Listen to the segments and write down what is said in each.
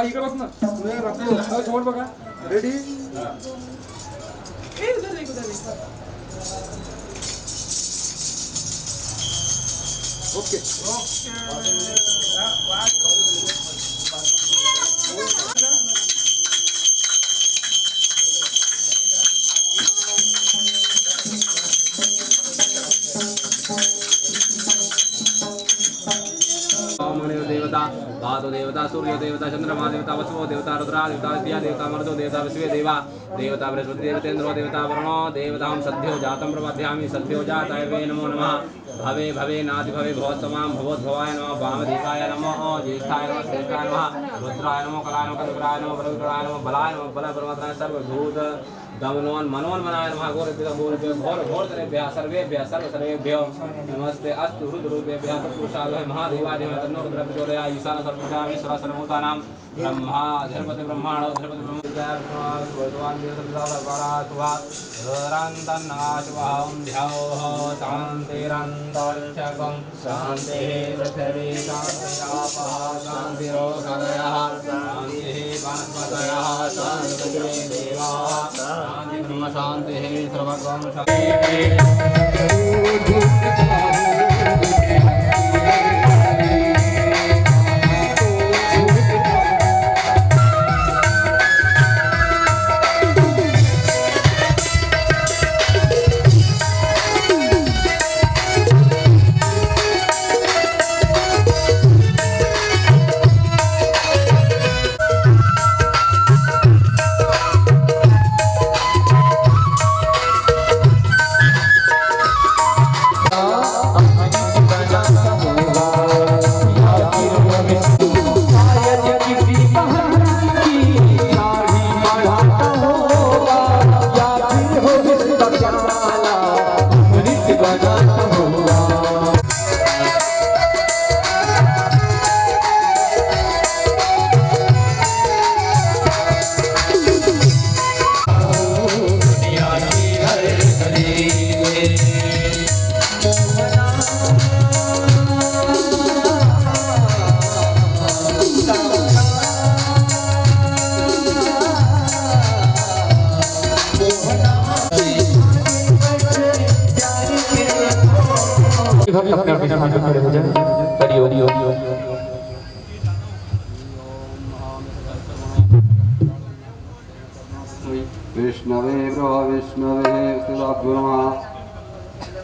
इकडे बस ना समोर बघा रेडी ओके देवता धातु देवता सूर्य देवता चंद्रमा देवता वसुओ देवता रुद्रा देवता विद्या देवता मरुदो देवता विश्वे देवा देवता बृहस्पति देवतेन्द्रो देवता वरुणो देवतां सद्यो जातं प्रपद्यामि सद्यो जाताय वे नमो नमः भवे भवे नाति भवे भवत्तमां भवोद्भवाय नमः वामदेवाय नमः ज्येष्ठाय नमः श्रेष्ठाय नमः रुद्राय नमो कलाय नमो कल्पराय नमो बलवराय नमो बलाय नमो बल परमात्माय सर्वभूत दमनोन मनोन्मनाय नमः घोरभ्यः सर्वेभ्यः सर्वसर्वेभ्यो नमस्ते अस्तु रुद्ररूपेभ्यः तत्पुरुषाय महादेवाय नमः तन्नो रुद्रः प्रचोदयात् ईशान सर्वभूतानां सर्वभूतानां ब्रह्मा धर्मते ब्रह्माणो धर्मते ब्रह्मवान् देवताः रन्तन्नाशवहं ध्यावः शान्तिरन्तरिक्षकं शान्तिः पृथिवी शान्तिरापः शान्तिरोषधयः शान्तिः वनस्पतयः शान्तिः देवाः शान्तिः ब्रह्म शान्तिः सर्वगं शान्तिः भगत हुआ। अपने अपने स्थान पर खड़े हो जाए। हरि ओम। विष्णवे ब्रह्म विष्णवे स्थितात्मनः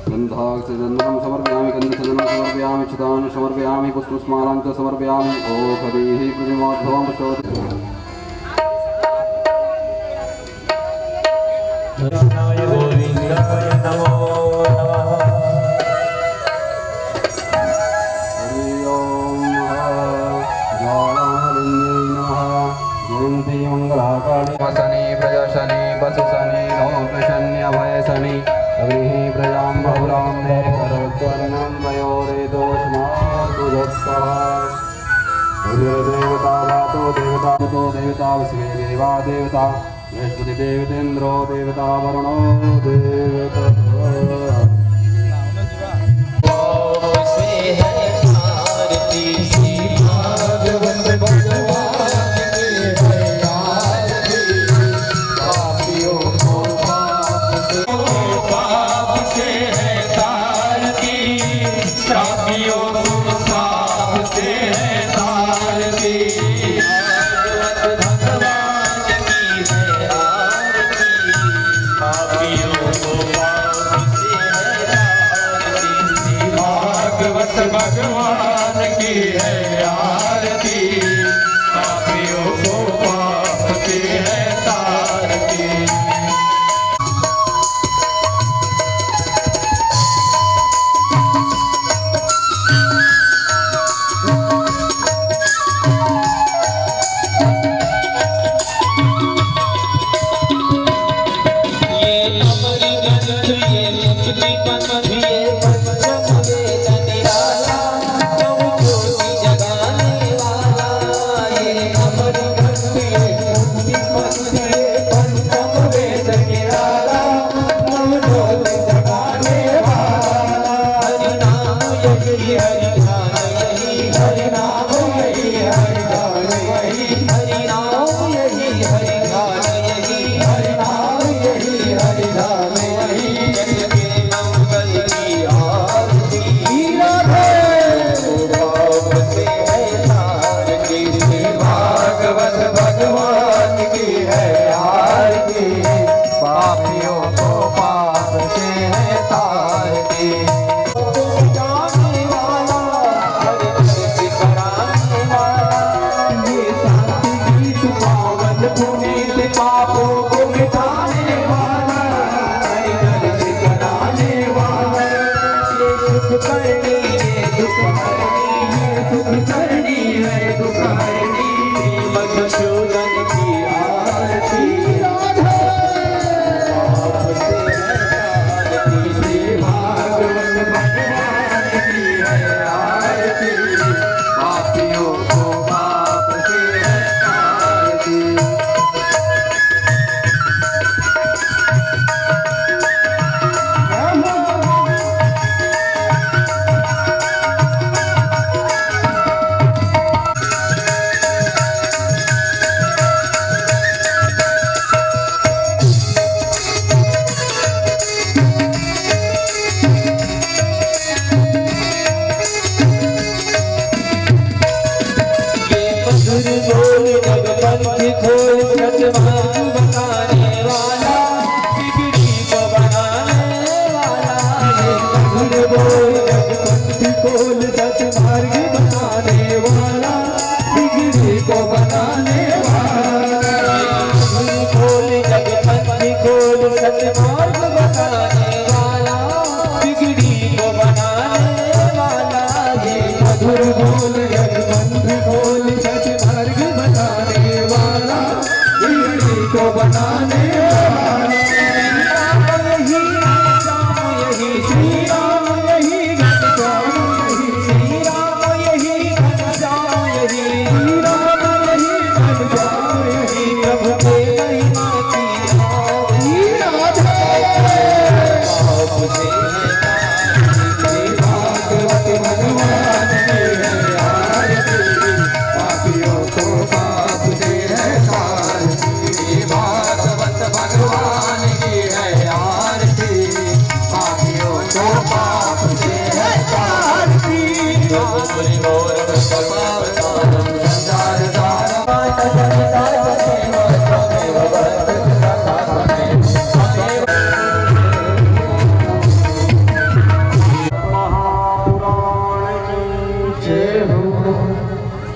गन्धाक्षचन्दनं समर्पयामि गन्धचन्दनं समर्पयामि चितान् समर्पयामि पुष्पस्मारान् च समर्पयामि ओखदेः प्रतिमाध्वं प्रचोदयामि। गोविन्दाय नमो नमः। शनि प्रजशनि वसुशनि नोकशन्यभयशनि अग्निः प्रजां बहुलां मे करोत्वर्णं वयोरेदोष्मासुधत्सः देवता वातो देवता विश्वे देवा देवता बृहस्पति देवतेन्द्रो देवता वरुणो देवता भगवान की है आरती, पापियों को पाप की है तारती। ये अमर ग्रंथ ये मुक्ति पथ ये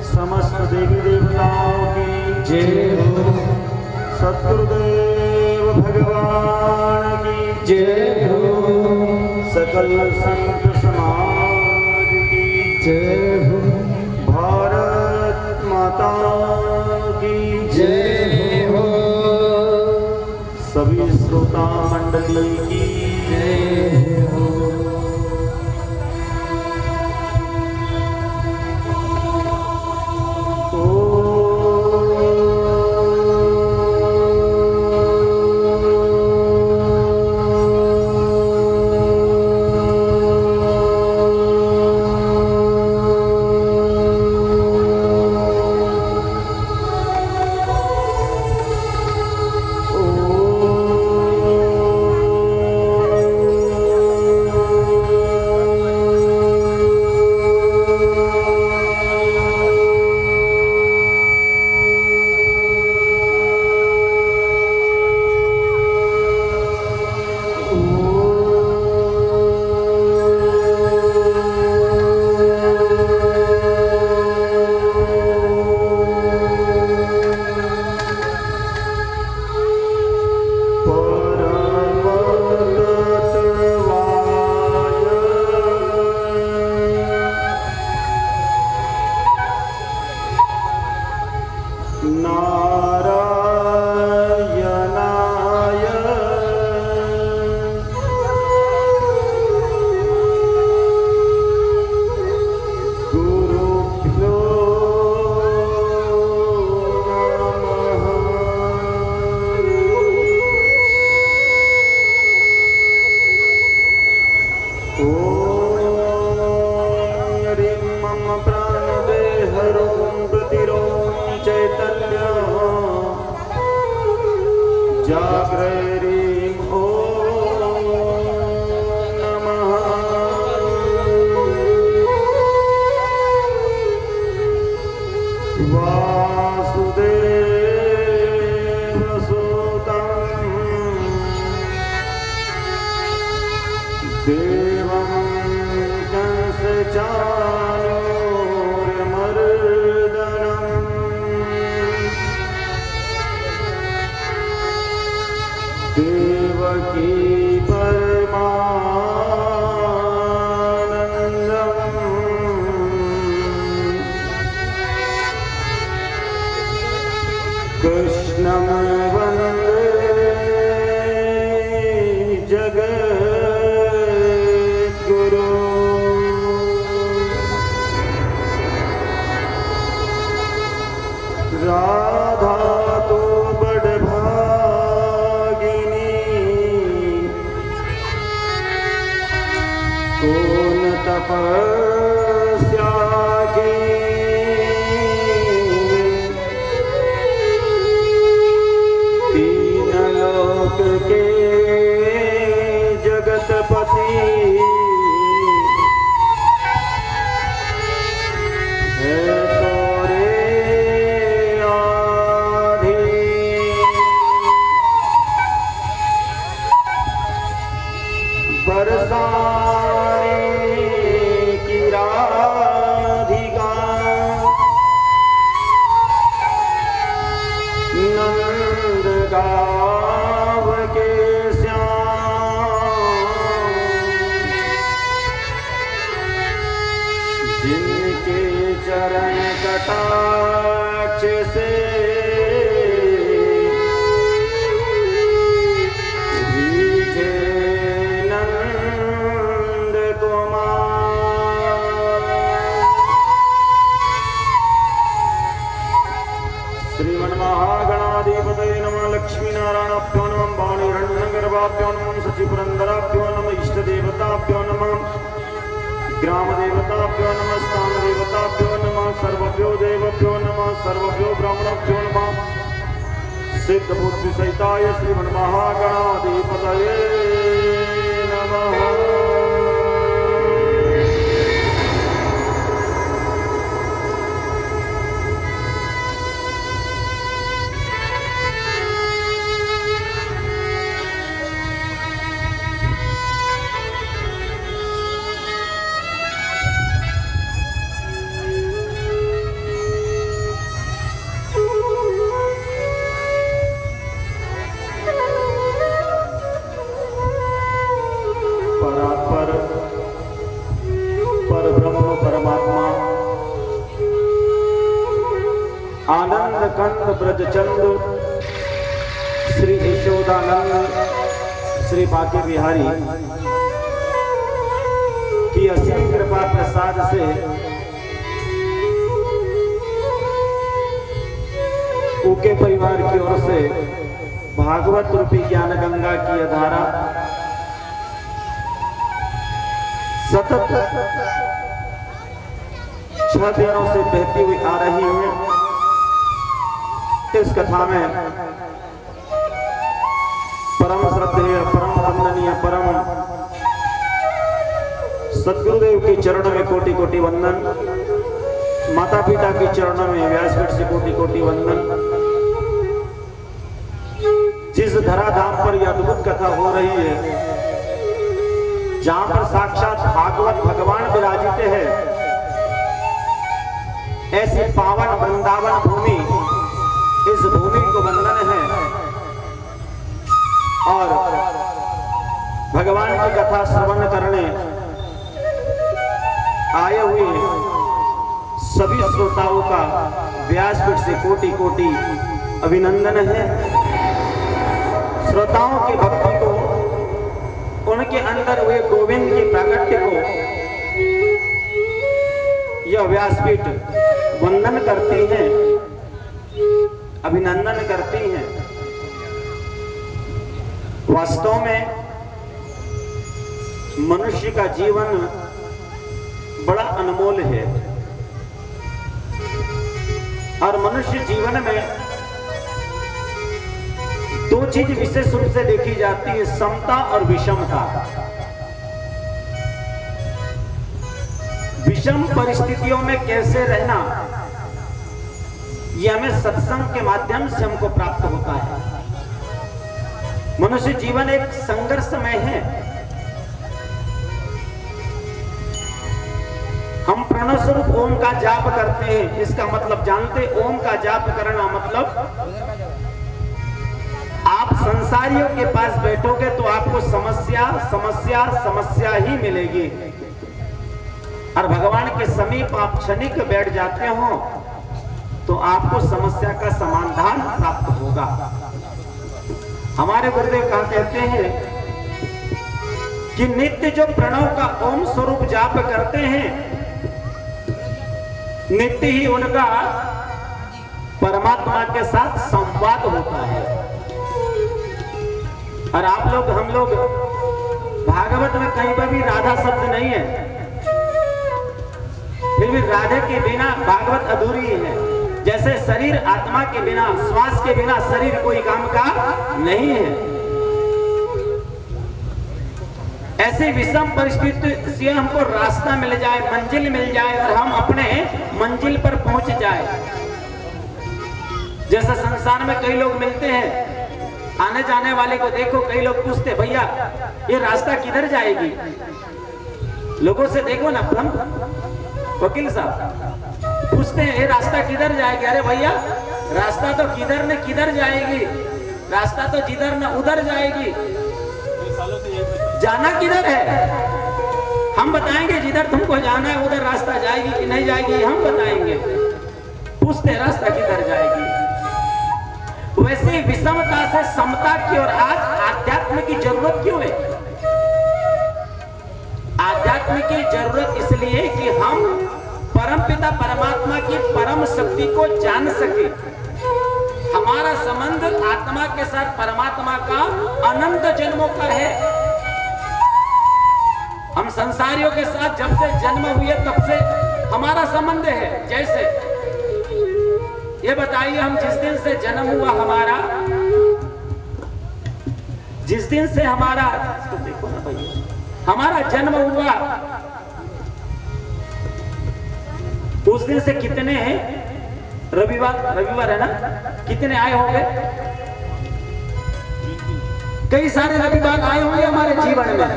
समस्त देवी देवताओं की जय हो। सद्गुरुदेव भगवान की जय हो। सकल संत समाज की जय हो। भारत माता की जय हो। सभी श्रोता मंडली की जय हो। ग्राम देवताभ्यो नमः, स्थान देवताभ्यो नमः, सर्वभ्यो देवभ्यो नमः, सर्वभ्यो ब्राह्मणभ्यो नमः। सिद्ध बुद्धि सहिताय श्रीमन्महागणाधिपतये नमः। ब्रज चंद्र श्री यशोदानंद श्री बांके बिहारी की असीम कृपा प्रसाद से उनके परिवार की ओर से भागवत रूपी ज्ञान गंगा की धारा सतत 6 दिनों से बहती हुई आ रही है। इस कथा में परम श्रद्धेय, परम वंदनीय, परम सदगुरुदेव के चरणों में कोटि कोटि वंदन, माता पिता के चरणों में व्यासपीठ से कोटि कोटि वंदन। जिस धराधाम पर यह अद्भुत कथा हो रही है, जहां पर साक्षात भागवत भगवान विराजित है, ऐसी पावन वृंदावन भूमि, इस भूमि को वंदन है। और भगवान की कथा श्रवण करने आए हुए सभी श्रोताओं का व्यासपीठ से कोटि कोटि अभिनंदन है। श्रोताओं की भक्ति को, उनके अंदर हुए गोविंद की प्राकट्य को यह व्यासपीठ वंदन करती है, अभिनंदन करती हैं। वास्तव में मनुष्य का जीवन बड़ा अनमोल है और मनुष्य जीवन में 2 चीज विशेष रूप से देखी जाती है, समता और विषमता। विषम परिस्थितियों में कैसे रहना, यह हमें सत्संग के माध्यम से हमको प्राप्त होता है। मनुष्य जीवन एक संघर्षमय है। हम प्रणव स्वरूप ओम का जाप करते हैं, इसका मतलब जानते, ओम का जाप करना मतलब आप संसारियों के पास बैठोगे तो आपको समस्या समस्या समस्या ही मिलेगी, और भगवान के समीप आप क्षणिक बैठ जाते हो तो आपको समस्या का समाधान प्राप्त होगा। हमारे गुरुदेव कहा कहते हैं कि नित्य जो प्रणव का ओम स्वरूप जाप करते हैं, नित्य ही उनका परमात्मा के साथ संवाद होता है। और आप लोग, हम लोग भागवत में कहीं पर भी राधा शब्द नहीं है, फिर भी राधे के बिना भागवत अधूरी है। जैसे शरीर आत्मा के बिना, श्वास के बिना शरीर कोई काम का नहीं है, ऐसे विषम परिस्थिति से हमको रास्ता मिल जाए, मंजिल मिल जाए और हम अपने मंजिल पर पहुंच जाए। जैसे संसार में कई लोग मिलते हैं, आने जाने वाले को देखो, कई लोग पूछते भैया ये रास्ता किधर जाएगी। लोगों से देखो ना, वकील साहब पूछते हैं ये रास्ता किधर जाएगी। अरे भैया रास्ता तो किधर न किधर जाएगी, रास्ता तो जिधर न उधर जाएगी। जाना किधर है हम बताएंगे, जिधर तुमको जाना है उधर रास्ता जाएगी कि नहीं जाएगी हम बताएंगे। पूछते रास्ता किधर जाएगी। वैसे विषमता से समता की ओर आज आध्यात्म की जरूरत क्यों है? आध्यात्म की जरूरत इसलिए कि हम परमपिता परमात्मा की परम शक्ति को जान सके। हमारा संबंध आत्मा के साथ परमात्मा का अनंत जन्मों का है। हम संसारियों के साथ जब से जन्म हुए तब से हमारा संबंध है। जैसे ये बताइए, हम जिस दिन से जन्म हुआ हमारा, जिस दिन से हमारा, तो देखो ना भाई, हमारा जन्म हुआ उस दिन से कितने रविवार है ना, कितने आए होंगे? कई सारे रविवार आए होंगे हमारे जीवन में,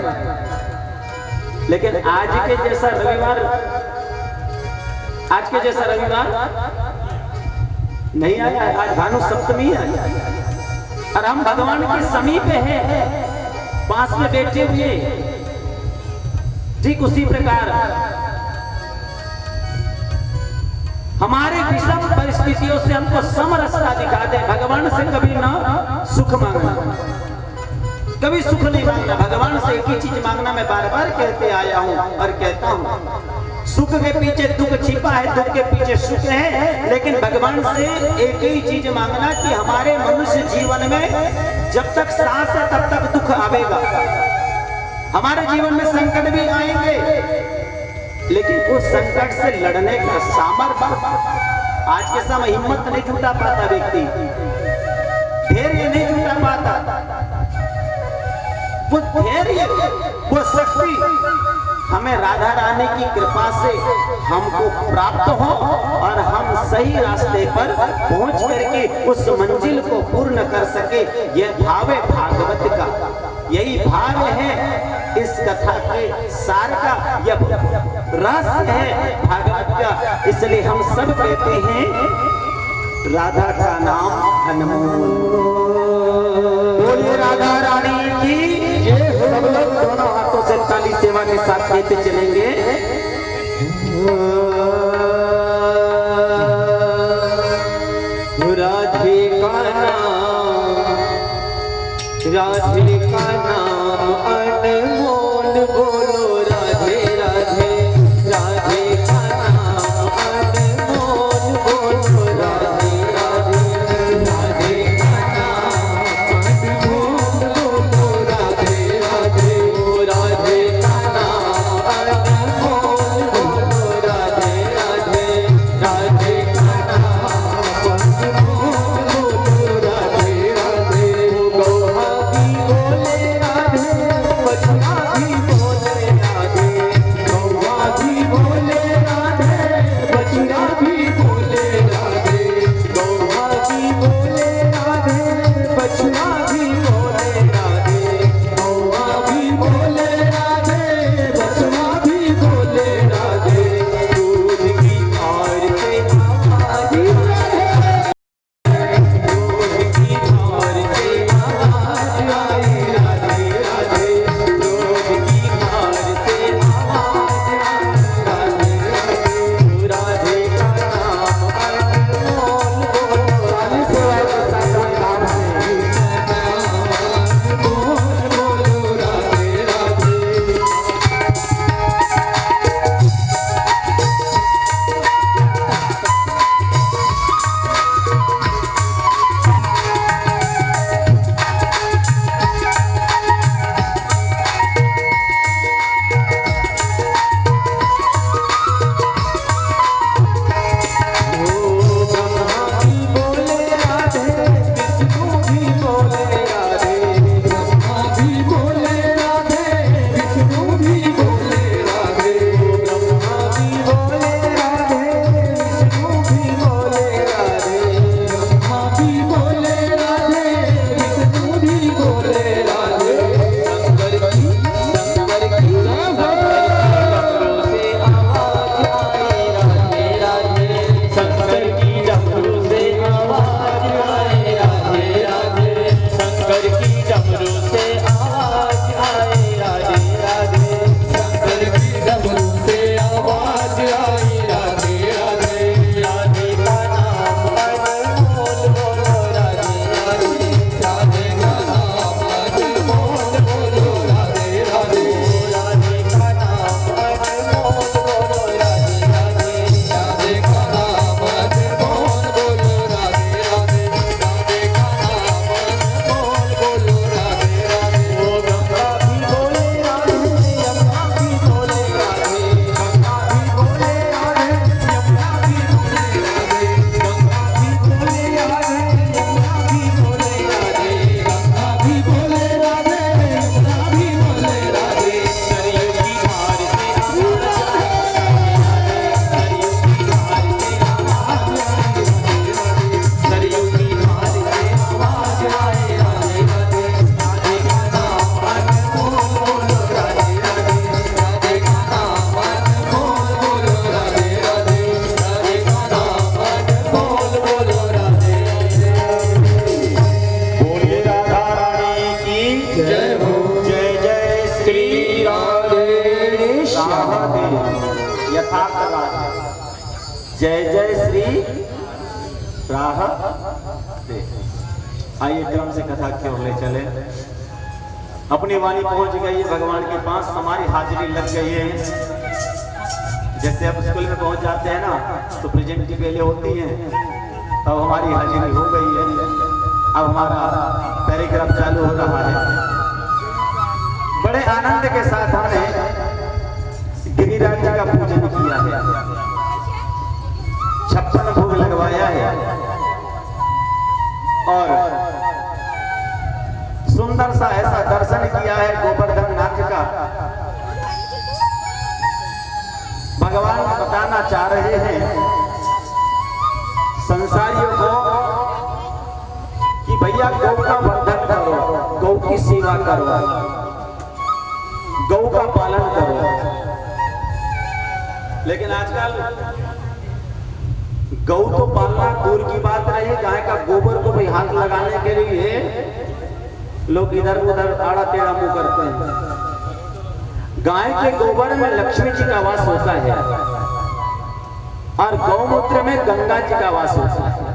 लेकिन आज के जैसा रविवार नहीं आया है। आज भानु सप्तमी है और हम भगवान के समीप हैं, पास में बैठे हुए। ठीक उसी प्रकार हमारे विषम सब परिस्थितियों से हमको समरसता दिखा दे। भगवान से कभी ना सुख मांगना, कभी सुख नहीं मांगना, भगवान से एक ही चीज मांगना। मैं बार बार कहते आया हूँ और कहता हूँ, सुख के पीछे दुख छिपा है, दुख के पीछे सुख है, लेकिन भगवान से एक ही चीज मांगना कि हमारे मनुष्य जीवन में जब तक सांस है तब तक दुख आवेगा, हमारे जीवन में संकट भी आएंगे, लेकिन उस संकट से लड़ने का सामर्थ्य आज के समय हिम्मत नहीं जुटा पाता व्यक्ति, धैर्य नहीं जुटा पाता। वो धैर्य, वो शक्ति हमें राधा रानी की कृपा से हमको प्राप्त हो और हम सही रास्ते पर पहुंच करके उस मंजिल को पूर्ण कर सके। यह भाव है भागवत का, यही भाव है इस कथा के सार का, यह रहस्य है भागवत का। इसलिए हम सब कहते हैं राधा का नाम अनमोल। बोलिए राधा रानी की सब लोग दोनों हाथों से ताली सेवा के साथ कहते चलेंगे। राधे का नाम, राधे का नाम अनमोल, बोलो राधे राधे, राधे का नाम अनमोल, बोलो राधे राधे, राधे का नाम अनमोल, बोलो राधे राधे, राधे का नाम अनमोल, बोलो राधे राधे, राधे का नाम अनमोल, बोलो राधे राधे। गौहा भी बोले राधे, बछड़ा भी बोले राधे, गौहा भी बोले राधे, बछड़ा भी बोले राधे, गौहा भी बोले राधे, बछड़ा भी बोले राधे, गौहा भी बोले राधे, बछड़ा भी बोले राधे। दूध की धार से आवाज आई, दूध की धार से आवाज आई, राधे राधे, दूध की धार से आवाज आई, राधे राधे, राधे का नाम अनमोल, बोलो राधे राधे, बोल बोलो राधे राधे। ब्रह्मा भी बोले राधे, विष्णु भी बोले राधे, ब्रह्मा भी बोले राधे, विष्णु भी बोले राधे, ब्रह्मा भी बोले राधे, विष्णु भी बोले राधे, ब्रह्मा भी बोले राधे, विष्णु भी बोले राधे। शंकर की डमरू से आवाज आए, राधे राधे, शंकर की डमरू से आवाज आए, राधे राधे, शंकर की डमरू से आवाज आए, राधे राधे, राधे का नाम अनमोल, बोलो राधे राधे, राधे का नाम अनमोल, बोलो राधे राधे, राधे का नाम अनमोल, बोलो राधे राधे, राधे का नाम अनमोल, बोलो राधे राधे, राधे का नाम अनमोल, बोलो राधे राधे। ओ गंगा भी बोले राधे, यमुना भी बोले राधे, गंगा भी बोले राधे, यमुना भी बोले राधे, गंगा भी बोले राधे, यमुना भी बोले राधे, गंगा भी बोले राधे, यमुना भी बोले राधे। सरयू की धार से आवाज आई, सरयू की धार से आवाज आई, सरयू की धार से आवाज आई, राधे राधे, राधे का नाम अनमोल, बोलो राधे राधे, राधे का नाम अनमोल, बोलो राधे राधे, राधे का नाम अनमोल, बोलो राधे राधे। बोलिए राधा रानी की जय हो, जय जय श्री राधे श्याम, यथार्थ राधे, जय जय श्री राह दे। आइए क्रम से कथा की ओर ले चले। अपनी वाणी पहुंच गई है भगवान के पास, हमारी हाजिरी लग गई है। जैसे आप स्कूल में पहुंच जाते हैं ना तो प्रेजेंट पहले होती है, अब हमारी हाजिरी हो गई है। अब हमारा पैराग्राफ चालू हो रहा है। बड़े आनंद के साथ हमने गिरिराज जी का पूजन किया है, 56 भोग लगवाया है और सुंदर सा ऐसा दर्शन किया है गोवर्धन नाथ का। भगवान बताना चाह रहे हैं संसारियों को कि भैया गौ का वर्धन करो, गौ की सेवा करो, गौ का पालन करो। लेकिन आजकल गौ तो पालना दूर की बात रही, गाय का गोबर को भी हाथ लगाने के लिए लोग इधर उधर आड़ा टेढ़ा मुंह करते हैं। गाय के गोबर में लक्ष्मी जी का वास होता है और गौमूत्र में गंगा जी का वास होता है।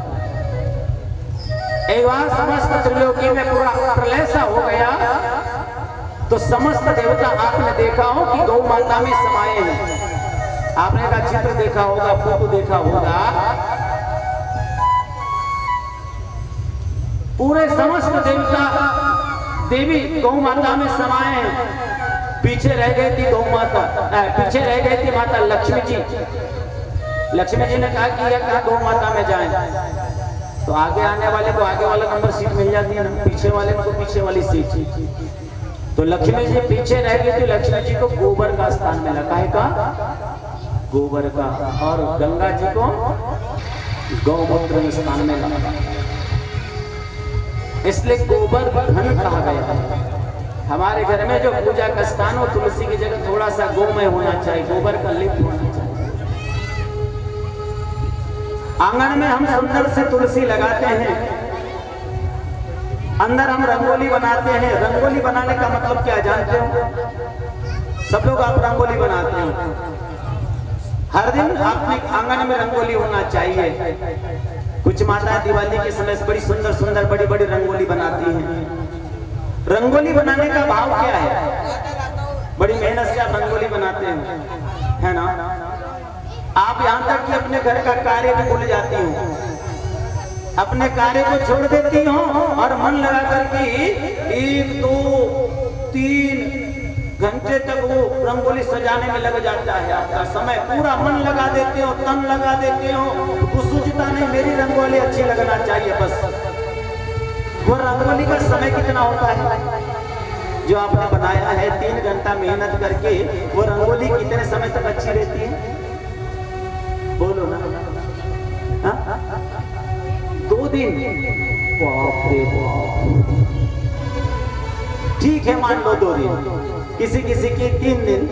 एक बार समस्त त्रिलोकी में पूरा प्रलय सा हो गया तो समस्त देवता आपने देखा हो कि गौ माता में समाये हैं। आपने का चित्र देखा होगा, फोटो देखा होगा, पूरे समस्त देवता देवी गौ माता में समाये हैं। पीछे रह गई थी गौ माता, पीछे रह गई थी माता लक्ष्मी जी। लक्ष्मी जी ने कहा कि ये कहा गौ माता में जाएं, तो आगे आने वाले को आगे वाला नंबर सीट मिल जाती है ना, पीछे वाले को पीछे वाली सीट। तो लक्ष्मी जी पीछे रह गई थी, लक्ष्मी जी को गोबर का स्थान मिला। काहे का? गोबर का। और गंगा जी को गौमूत्र में स्थान मिला, इसलिए गोबर धन कहा गया है। हमारे घर में जो पूजा का स्थान हो, तुलसी की जगह थोड़ा सा गोमय होना चाहिए, गोबर का लेप होना चाहिए। आंगन में हम सुंदर से तुलसी लगाते हैं, अंदर हम रंगोली बनाते हैं। रंगोली बनाने का मतलब क्या जानते हो? सब लोग आप रंगोली बनाते हो, हर दिन अपने आंगन में रंगोली होना चाहिए। कुछ माताएं दिवाली के समय बड़ी सुंदर सुंदर बड़ी बड़ी रंगोली बनाती हैं। रंगोली बनाने का भाव क्या है? बड़ी मेहनत से आप रंगोली बनाते हैं, है ना? आप यहाँ तक कि अपने घर का कार्य भी भूल जाती हो, अपने कार्य को छोड़ देती हो और मन लगा करके 1, 2, 3 घंटे तक वो रंगोली सजाने में लग जाता है। आपका समय पूरा मन लगा देते हो, तन लगा देते हो, वो सोचता नहीं मेरी रंगोली अच्छी लगना चाहिए। बस वो रंगोली का समय कितना होता है जो आपने बनाया है, 3 घंटा मेहनत करके वो रंगोली कितने समय तक अच्छी रहती है? बोलो ना। 2 दिन? बाप रे बाप। ठीक है, मान लो 2 दिन, किसी किसी की 3 दिन।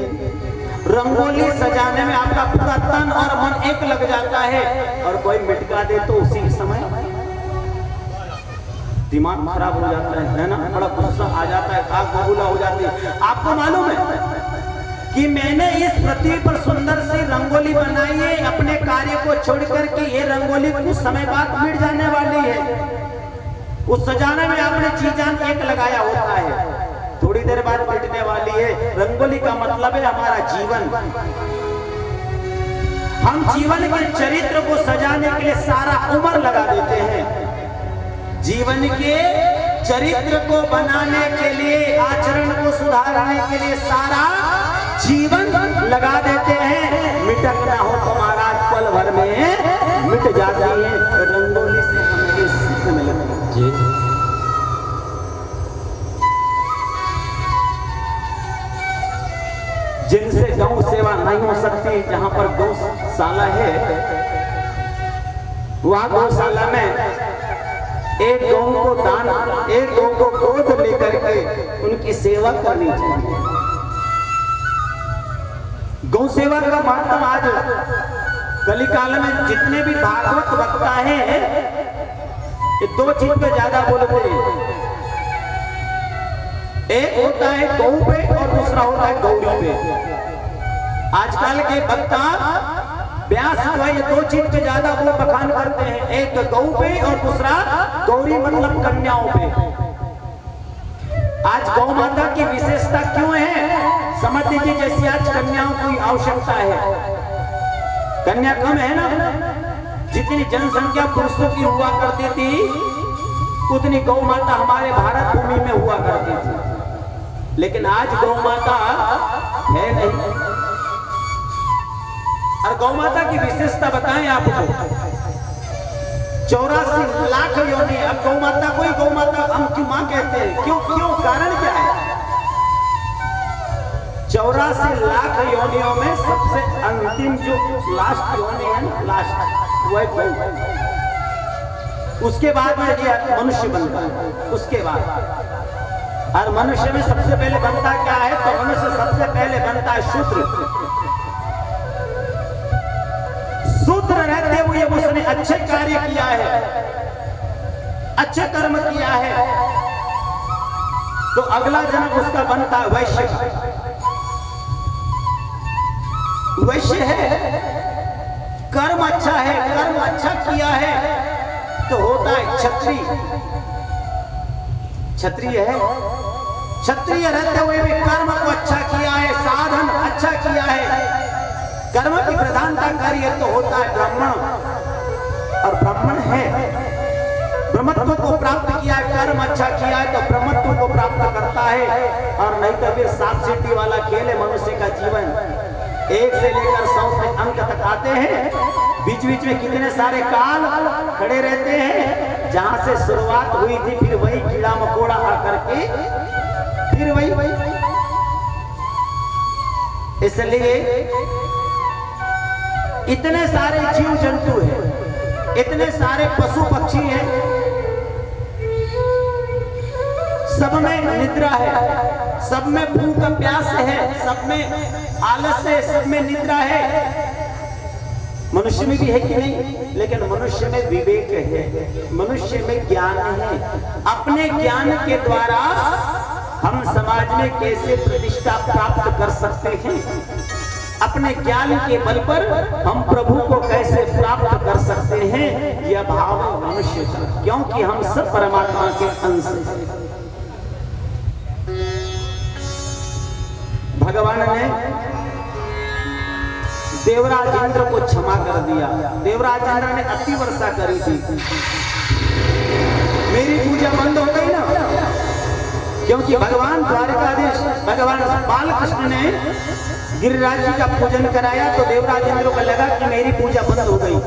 रंगोली सजाने में आपका पूरा तन और मन एक लग जाता है और कोई मिटका दे तो उसी समय दिमाग खराब हो जाता है ना? बड़ा गुस्सा आ जाता है, आग बबूला हो जाती है। आपको मालूम है कि मैंने इस पृथ्वी पर सुंदर सी रंगोली बनाई है, अपने कार्य को छोड़ करके ये रंगोली कुछ समय बाद मिट जाने वाली है। उस सजाने में आपने जी जान एक लगाया होता है, थोड़ी देर बाद मिटने वाली है। रंगोली का मतलब है हमारा जीवन। हम जीवन के चरित्र को सजाने के लिए सारा उम्र लगा देते हैं। जीवन के चरित्र को बनाने के लिए, आचरण को सुधारने के लिए सारा जीवन लगा देते हैं। मिटक ना हो तो महाराज पल भर में मिट जाती है। रंगोली से हमें ये सीखने में लगता है। जिनसे गौ सेवा नहीं हो सकती, जहां पर गौशाला है वहां गौशाला में एक गौ को दान, एक गौ को गोद लेकर के उनकी सेवा करनी चाहिए। गौ सेवा का महत्व आज कलिकाल में जितने भी भागवत वक्ता है ये 2 चीज पे ज्यादा बोलते हैं। एक होता है गौ पे और दूसरा होता है गौरी पे। आजकल के वक्ता व्यास जो है ये दो चीज पे ज्यादा वो बखान करते हैं, एक गौ पे और दूसरा गौरी मतलब कन्याओं पे। आज गौ माता की विशेषता क्यों है समझ लीजिए, जैसी आज कन्याओं की आवश्यकता है, कन्या कम है ना, जितनी जनसंख्या पुरुषों की हुआ करती थी उतनी गौ माता हमारे भारत भूमि में हुआ करती थी, लेकिन आज गौ माता है नहीं। और गौ माता की विशेषता बताएं आपको, 84 लाख योनि। अब गौ माता कोई गौ माता हम क्यों मां कहते हैं, क्यों क्यों कारण क्या है? 84 लाख योनियों में सबसे अंतिम जो लास्ट योनि है ना, लास्ट वो है गौ। उसके बाद में ये मनुष्य बनता है, उसके बाद। और मनुष्य में सबसे पहले बनता क्या है, तो मनुष्य सबसे पहले बनता है शूद्र। शूद्र रहते हुए उसने अच्छे कार्य किया है, अच्छे कर्म किया है, तो अगला जन्म उसका बनता है वैश्य। वैश्य है, कर्म अच्छा है, कर्म अच्छा किया है तो होता है क्षत्रिय। क्षत्रिय है, क्षत्रिय रहते हुए भी कर्म को अच्छा किया है, साधन अच्छा किया है, कर्म की प्रधानता कार्य तो होता है ब्राह्मण। और ब्राह्मण है, ब्रह्मत्व को प्राप्त किया है, कर्म अच्छा किया है तो ब्रह्मत्व को प्राप्त करता है। और नहीं तो फिर सांप सीढ़ी वाला खेल है मनुष्य का जीवन, 1 से लेकर 100 अंक तक आते हैं, बीच बीच में कितने सारे काल खड़े रहते हैं, जहां से शुरुआत हुई थी फिर वही कीड़ा मकोड़ा आकर के फिर वही। इसलिए इतने सारे जीव जंतु हैं, इतने सारे पशु पक्षी हैं, सब में निद्रा है, सब में भूख प्यास है, सब में आलस है, सब में निद्रा है। मनुष्य में भी है कि नहीं, लेकिन मनुष्य में विवेक है, मनुष्य में ज्ञान है। अपने ज्ञान के द्वारा हम समाज में कैसे प्रतिष्ठा प्राप्त कर सकते हैं, अपने ज्ञान के बल पर हम प्रभु को कैसे प्राप्त कर सकते हैं, यह भाव है मनुष्य का, क्योंकि हम सब परमात्मा के अंश हैं। भगवान ने देवराज इंद्र को क्षमा कर दिया। देवराज इंद्र ने अति वर्षा करी थी, मेरी पूजा बंद हो गई ना, क्योंकि भगवान द्वारकाधीश भगवान बालकृष्ण ने गिरिराज जी का पूजन कराया तो देवराज इंद्र को लगा कि मेरी पूजा बंद हो गई,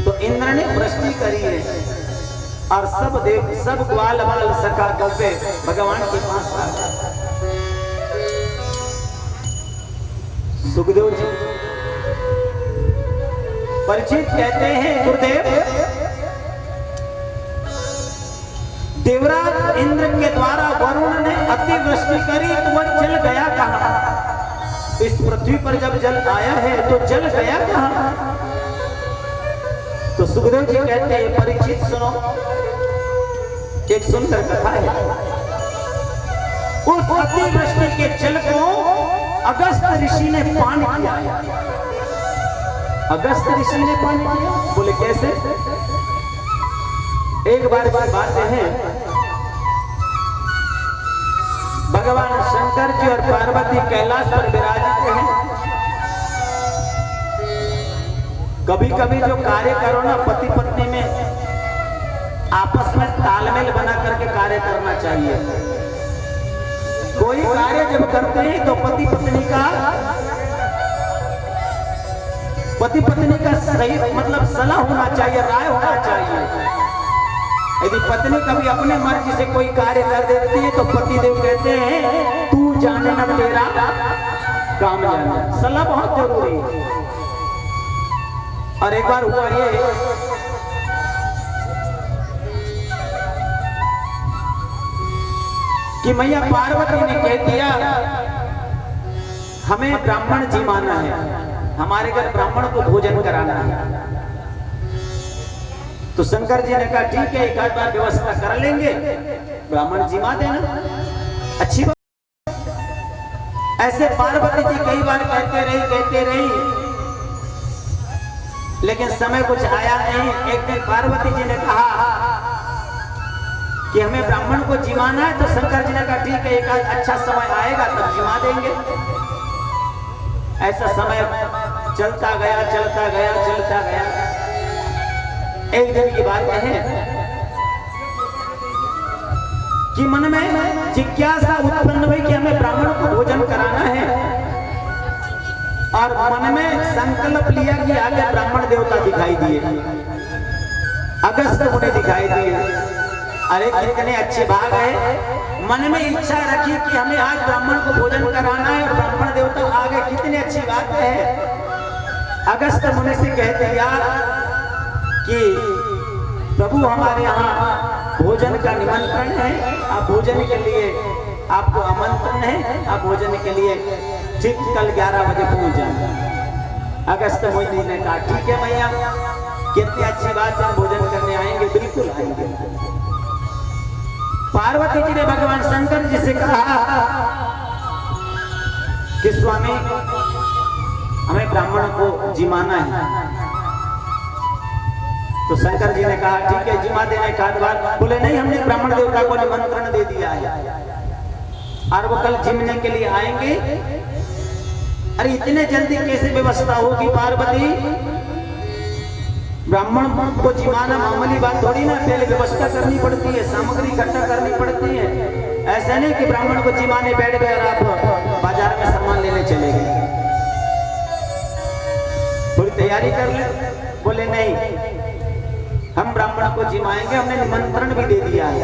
तो इंद्र ने वृष्टि करी है और सब ग्वाल बाल सखा गव्य भगवान के पास आ गए। सुखदेव जी परिचित कहते हैं, गुरुदेव देवराज इंद्र के द्वारा वरुण ने अतिवृष्टि करी तो वह जल गया कहां? इस पृथ्वी पर जब जल आया है तो जल गया कहां? तो सुखदेव जी कहते हैं, परिचित सुनो, एक सुंदर कथा है। उस अतिवृष्टि के जल को अगस्त ऋषि ने पान किया। अगस्त ऋषि ने पान किया, बोले कैसे? एक बार की बात है, भगवान शंकर जी और पार्वती कैलाश पर विराजित हैं। कभी कभी जो कार्य करो ना पति पत्नी में, आपस में तालमेल बना करके कार्य करना चाहिए। कोई कार्य जब करते हैं तो पति पत्नी का सही मतलब सलाह होना चाहिए, राय होना चाहिए। यदि पत्नी कभी अपने मर्जी से कोई कार्य कर देती है तो पति देव कहते हैं तू जाने ना तेरा काम जाने। सलाह बहुत जरूरी है। और एक बार हुआ ये, कि मैया पार्वती ने कह दिया हमें ब्राह्मण जी माना है, हमारे घर ब्राह्मण को भोजन कराना है। तो शंकर जी ने कहा ठीक है, एक आध बार व्यवस्था कर लेंगे, ब्राह्मण जी मां देना, अच्छी बात। ऐसे पार्वती जी कई बार कहते रही लेकिन समय कुछ आया नहीं। एक दिन पार्वती जी ने कहा कि हमें ब्राह्मण को जिमाना है, तो शंकर जी ने कहा ठीक है, एक अच्छा समय आएगा तब जिमा देंगे। ऐसा समय चलता गया चलता गया चलता गया। एक दिन की बात है कि मन में जिज्ञासा उत्पन्न हुई कि हमें ब्राह्मण को भोजन कराना है, और मन में संकल्प लिया कि आगे ब्राह्मण देवता दिखाई दिए, अगस्त मुनि दिखाई दिए। अरे कितने अच्छे भाग है। मन में इच्छा रखी कि हमें आज ब्राह्मण को भोजन कराना है, और ब्राह्मण देवता आगे, कितनी अच्छी बात है। अगस्त मुनि से कह दिया कि प्रभु हमारे यहाँ भोजन का निमंत्रण है, आप भोजन के लिए, आपको आमंत्रण है, आप भोजन के लिए ठीक कल 11 बजे पहुंच जाना। अगस्त मुनि ने कहा ठीक है भैया, कितनी अच्छी बात है, भोजन करने आएंगे, बिल्कुल आएंगे। पार्वती जी ने भगवान शंकर जी से कहा कि स्वामी हमें ब्राह्मण को जिमाना है। तो शंकर जी ने कहा ठीक है, जिमा देने का बाद बोले नहीं, हमने ब्राह्मण देवता को निमंत्रण दे दिया है और वो कल जिमने के लिए आएंगे। अरे इतने जल्दी कैसे व्यवस्था होगी पार्वती? ब्राह्मण को जिमाना मामूली बात थोड़ी ना, पहले व्यवस्था करनी पड़ती है, सामग्री इकट्ठा करनी पड़ती है। ऐसा नहीं कि ब्राह्मण को जिमाने बैठ गए और आप बाजार में सामान लेने चले गए, पूरी तैयारी कर ले। बोले नहीं, हम ब्राह्मण को जिमाएंगे, हमने निमंत्रण भी दे दिया है।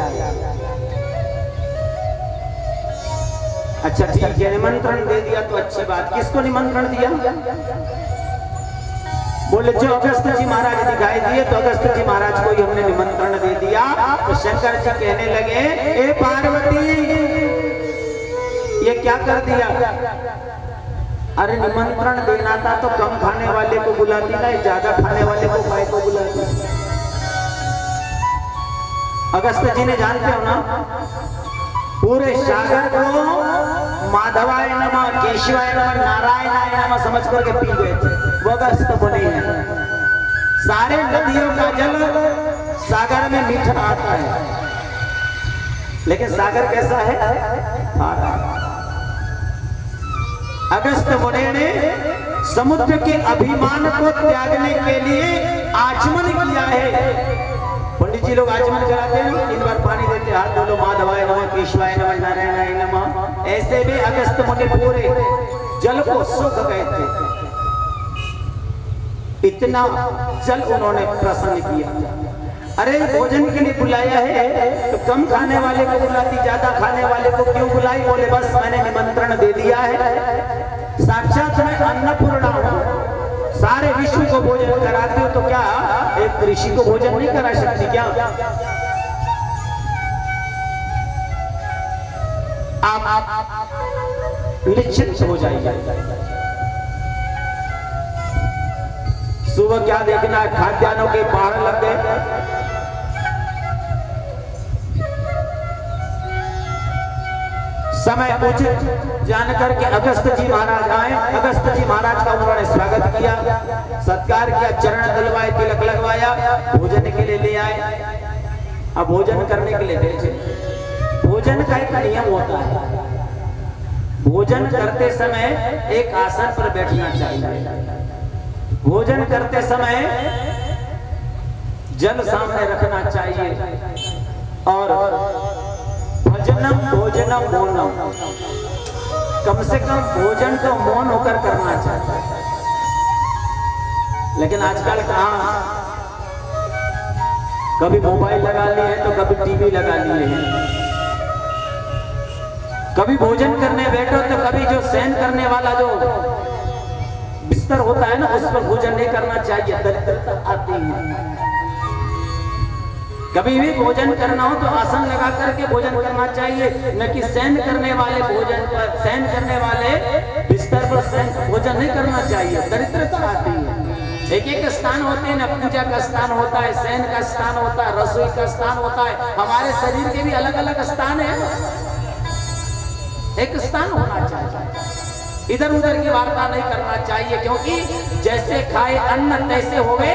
अच्छा ठीक है, निमंत्रण दे दिया तो अच्छी बात। किसको निमंत्रण दिया? बोले जो अगस्त जी महाराज दिखाई दिए, तो अगस्त जी महाराज को ही हमने निमंत्रण दे दिया। तो शंकर जी कहने लगे ए पार्वती, ये क्या कर दिया? अरे निमंत्रण देना था तो कम खाने वाले को बुलाती ना, ज्यादा खाने वाले को काय को बुलाती? अगस्त जी ने जानते हो ना, पूरे सागर को माधवाय नमः, केशवाय नमः, नारायणाय नमः समझ करके पी गए थे। वो अगस्त मुनि है। सारे नदियों का जल सागर में मीठा आता है, लेकिन सागर कैसा है? खारा। अगस्त मुनि ने समुद्र के अभिमान को त्यागने के लिए आचमन किया है। पंडित जी लोग आचमन कराते हैं, 3 बार पानी देते, हाथ धो लो, माधवाय नमः, केशवाय नमः, नारायणाय नमः। ऐसे भी अगस्त मुनि पूरे जल को सूख गए थे, इतना जल उन्होंने प्रसन्न किया। अरे भोजन के लिए बुलाया है तो कम खाने वाले को बुलाती, ज्यादा खाने वाले को क्यों बुलाई? बोले बस मैंने निमंत्रण दे दिया है, साक्षात मैं अन्नपूर्णा हूँ, सारे विश्व को भोजन कराती हो, तो क्या एक ऋषि को भोजन नहीं करा सकती क्या? आप निश्चित हो जाइए। सुबह क्या देखना है, खाद्यान्नों के पहाड़ लग गए। समय उचित जानकर के अगस्त जी महाराज आए। अगस्त जी महाराज का उन्होंने स्वागत किया, सत्कार किया, चरण दिलवाए, तिलक लगवाया, भोजन के लिए ले आए। अब भोजन करने के लिए भेजे। भोजन का एक नियम होता है, भोजन करते समय एक आसन पर बैठना चाहिए। भोजन करते समय जल सामने रखना चाहिए, और भजनम भोजनम मौनम, कम से कम भोजन को मौन होकर करना चाहिए। लेकिन आजकल कहाँ, कभी मोबाइल लगा लिए तो कभी टीवी लगा लिए हैं, कभी भोजन करने बैठो तो कभी जो सहन करने वाला जो बिस्तर होता है ना, उस पर भोजन नहीं करना चाहिए, दरिद्रता आती है। कभी भी भोजन करना हो तो आसन लगा करके भोजन करना चाहिए, न कि सहन करने वाले भोजन पर, सहन करने वाले बिस्तर पर भोजन नहीं करना चाहिए, दरिद्रता आती है। एक एक स्थान होते हैं ना, पूजा का स्थान होता है, शयन का स्थान होता है, रसोई का स्थान होता है। हमारे शरीर के भी अलग अलग स्थान है, एक स्थान होना चाहिए। इधर उधर की वार्ता नहीं करना चाहिए, क्योंकि जैसे खाए अन्न तैसे होवे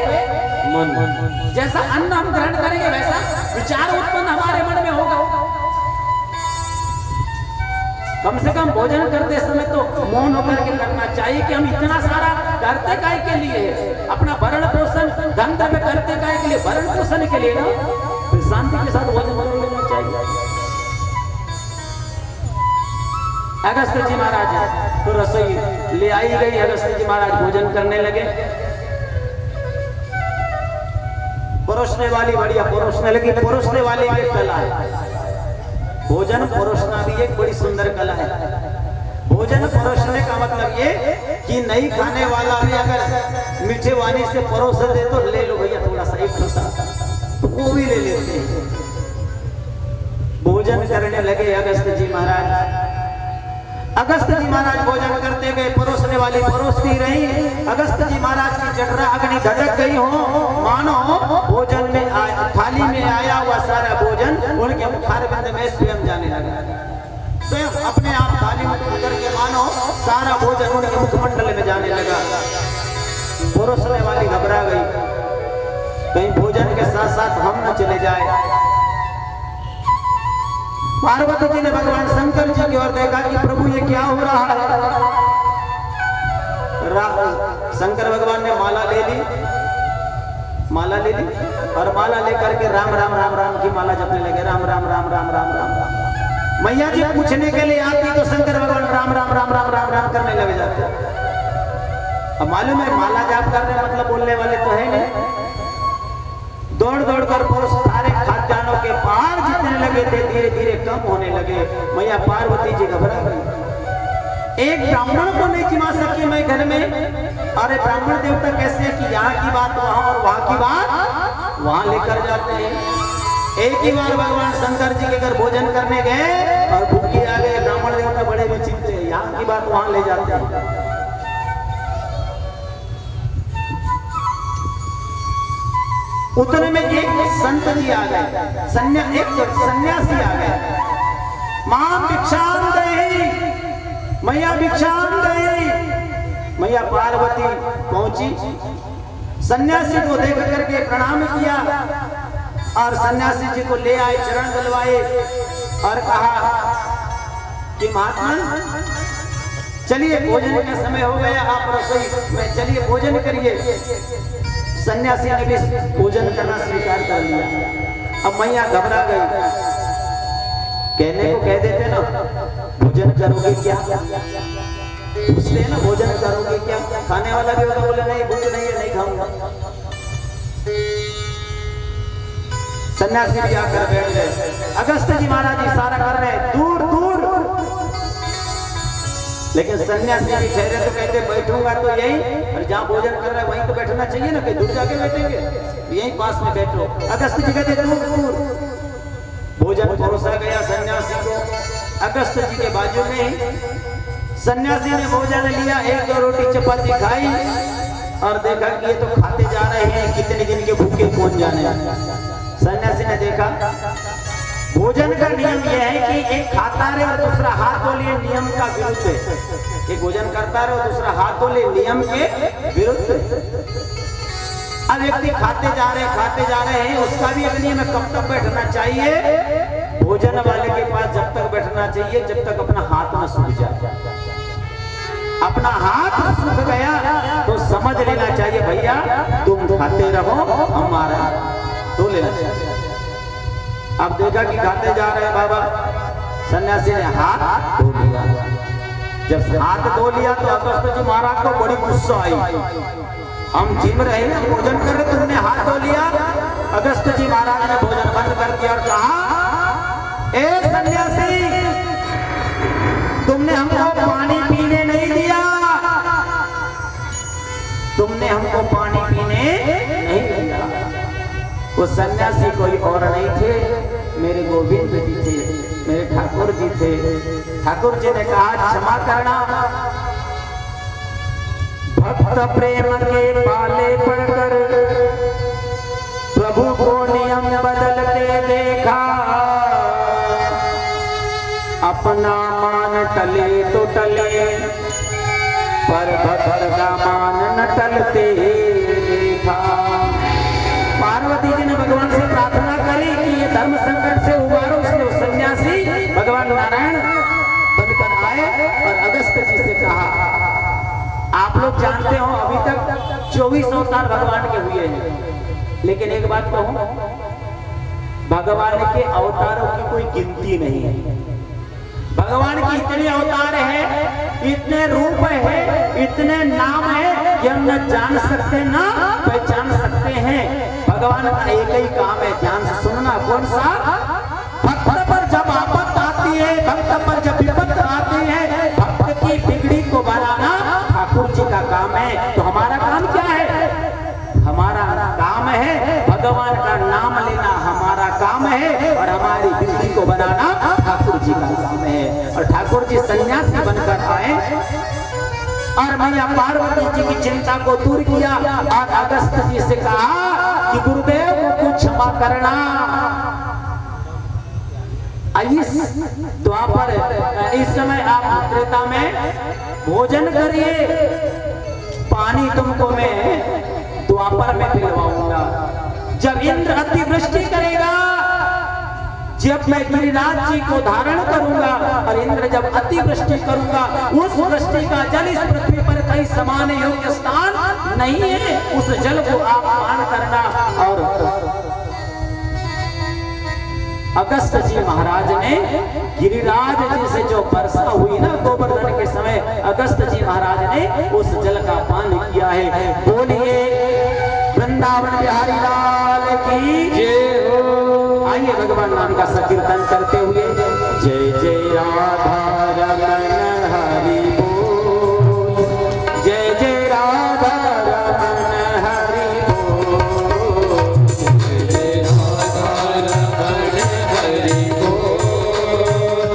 मन। जैसा अन्न हम ग्रहण करेंगे वैसा विचार उत्पन्न हमारे मन में होगा। कम से कम भोजन करते समय तो मौन होकर के करना चाहिए कि हम इतना सारा करते काय के लिए, अपना भरण पोषण धन में करते काय के लिए, भरण पोषण के लिए ना, तो शांति के साथ भोजन कर लेना चाहिए। अगस्त जी महाराज तो रसोई ले आई गई, अगस्त जी महाराज भोजन करने लगे। परोसने वाली बढ़िया परोसने लगी, परोसने वाली एक कला है। भोजन परोसना भी एक बड़ी सुंदर कला है। भोजन परोसने का मतलब ये कि नहीं खाने वाला भी अगर मीठे वाणी से परोस दे तो ले लो भैया थोड़ा सा एक ठोसा, तो वो भी ले लेते हैं। भोजन करने लगे अगस्त जी महाराज। अगस्त जी महाराज भोजन करते गए, परोसने वाली परोसती रही। अगस्त जी महाराज की जठरा अग्नि धड़क गई हो, मानो भोजन में थाली में आया हुआ सारा भोजन उनके मुखारबिंद में स्वयं जाने लगा। स्वयं अपने आप थाली में करके मानो सारा भोजन उनके मुखमंडल में जाने लगा। परोसने वाली घबरा गई, कहीं भोजन के साथ साथ हम न चले जाए। पार्वती जी ने भगवान शंकर जी की ओर देखा कि प्रभु ये क्या हो रहा है। शंकर भगवान ने माला ले ली और माला लेकर के राम राम राम राम की माला जपने लगे। राम राम राम राम राम राम राम। मैया जी पूछने के लिए आती तो शंकर भगवान राम राम राम राम राम राम करने लगे जाते। अब मालूम है माला जाप करने मतलब बोलने वाले तो है नहीं। दौड़ दौड़ कर पुरुष सारे खाद्यान्नों के पार जितने लगे थे धीरे धीरे कम होने लगे। मैया पार्वती जी घबरा गई। एक ब्राह्मण को नहीं जिमा सकी मैं घर में। अरे ब्राह्मण देवता कैसे कि यहाँ की बात वहाँ और वहाँ की बात वहाँ लेकर जाते हैं। एक ही बार भगवान शंकर जी के घर भोजन करने गए और भूखी आ गए। ब्राह्मण देवता बड़े विचित्र हैं, यहाँ की बात वहाँ ले जाते हैं। उतने में एक संत जी आ गए, एक सन्यासी आ गए। मां भिक्षाम देहि, मैया भिक्षाम देहि। मैया पार्वती पहुंची, सन्यासी को देख करके प्रणाम किया और सन्यासी जी को ले आए, चरण दलवाए और कहा कि महात्मा चलिए भोजन का समय हो गया, आप रसोई में चलिए भोजन करिए। सन्यासी ने भी भोजन करना स्वीकार कर लिया। अब मैया घबरा गई, कहने को कह देते ना भोजन करोगे क्या, पूछते हैं ना भोजन करोगे क्या। खाने वाला भी होगा बोले नहीं भूख नहीं है नहीं खाऊंगा। सन्यासी भी आकर बैठ गए। अगस्त जी महाराज इशारा कर रहे हैं दूर दूर, लेकिन सन्यासी भी ठहरे तो कहते बैठूंगा तो यही, और जहाँ भोजन कर रहा है वहीं तो बैठना चाहिए ना, कहीं दूर जाके बैठेंगे, यहीं पास में बैठो। अगस्त जी कहते दूर दूर। भोजन परोसा गया सन्यासी को अगस्त जी के बाजू में। सन्यासी ने भोजन लिया, एक दो रोटी चपाती खाई और देखा कि ये तो खाते जा रहे हैं, कितने दिन के भूखे कौन जाने। सन्यासी ने देखा भोजन का नियम यह है कि एक खाता रहे और दूसरा हाथ धो ले, नियम का विरुद्ध है। एक भोजन करता रहे और दूसरा हाथ धो ले, नियम के विरुद्ध। अब व्यक्ति खाते जा रहे हैं, उसका भी एक नियम है कब तक बैठना चाहिए। भोजन वाले के पास जब तक बैठना चाहिए जब तक अपना हाथ न सूख जाए। अपना हाथ सूख गया तो समझ लेना चाहिए भैया तुम खाते रहो, हमारा धो लेना चाहिए। अब देखा कि खाते जा रहे हैं बाबा, सन्यासी ने हाथ धो लिया। जब हाथ धो लिया तो अगस्त जी महाराज को बड़ी गुस्सा आई। हम जिम रहे हैं, भोजन कर रहे, तुमने हाथ धो लिया। अगस्त जी महाराज ने भोजन बंद कर दिया और कहा ए सन्यासी, तुमने हमको पानी पीने नहीं दिया, तुमने हमको पानी पीने नहीं दिया। वो सन्यासी कोई और नहीं थे, मेरे गोविंद जी थे, मेरे ठाकुर जी थे। ठाकुर जी ने कहा क्षमा करना, भक्त प्रेम के पाले पड़कर प्रभु को नियम बदलते देखा। अपना मान टले तो टले, पर भक्त का मान न टलते देखा। पार्वती जी ने भगवान से प्रार्थना करी कि ये धर्म संकट से उबारो, इसलिए सन्यासी भगवान नारायण बनकर आए और अगस्त जी से कहा। आप लोग जानते हो अभी तक 24 अवतार भगवान के हुए हैं, लेकिन एक बात कहूं, भगवान के अवतारों की कोई गिनती नहीं है। भगवान की इतने अवतार है, इतने रूप है, इतने नाम है कि हम न जान सकते ना पहचान सकते हैं। भगवान का एक ही काम है, ध्यान से सुनना। कौन सा? भक्त पर जब आपत आती है, भक्त पर जब विपत्ति आती है, भक्त की बिगड़ी को बनाना ठाकुर जी का काम है। तो हमारा काम क्या है? हमारा काम है भगवान का नाम लेना, हमारा काम है, और हमारी बिगड़ी को बनाना ठाकुर जी का काम है। और ठाकुर जी सन्यासी बनकर आए और मैया पार्वती जी की चिंता को दूर किया और अगस्त जी से कहा कि गुरुदेव को क्षमा करना। इस द्वापर इस समय आप त्रेता में भोजन करिए, पानी तुमको मैं द्वापर में पिलवाऊंगा। जब इंद्र अतिवृष्टि करेगा, जब मैं गिरिराज जी को धारण करूंगा और इंद्र जब अतिवृष्टि करूंगा, उस वृष्टि का जल इस पृथ्वी पर कहीं समान योग्य स्थान नहीं है, उस जल को आप पान करना। और अगस्त जी महाराज ने गिरिराज जी से जो वर्षा हुई ना गोवर्धन के समय, अगस्त जी महाराज ने उस जल का पान किया है। बोलिए वृंदावन बिहारी लाल की जय हो। आइए भगवान नाम का संकीर्तन करते हुए जय जय राधा रमन हरि बोल, जय जय राधा रमन हरि बोल, जय जय राधा रमन हरि बोल,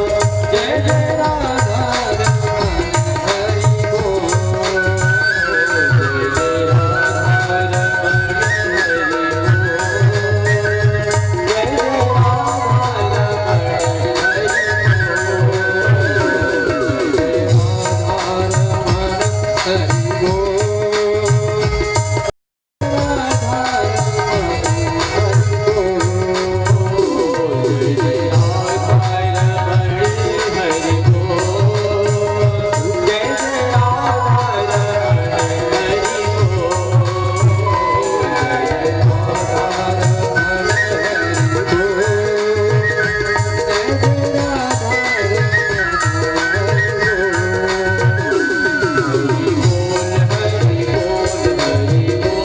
जय जय राधा रमन हरि बोल, जय जय राधा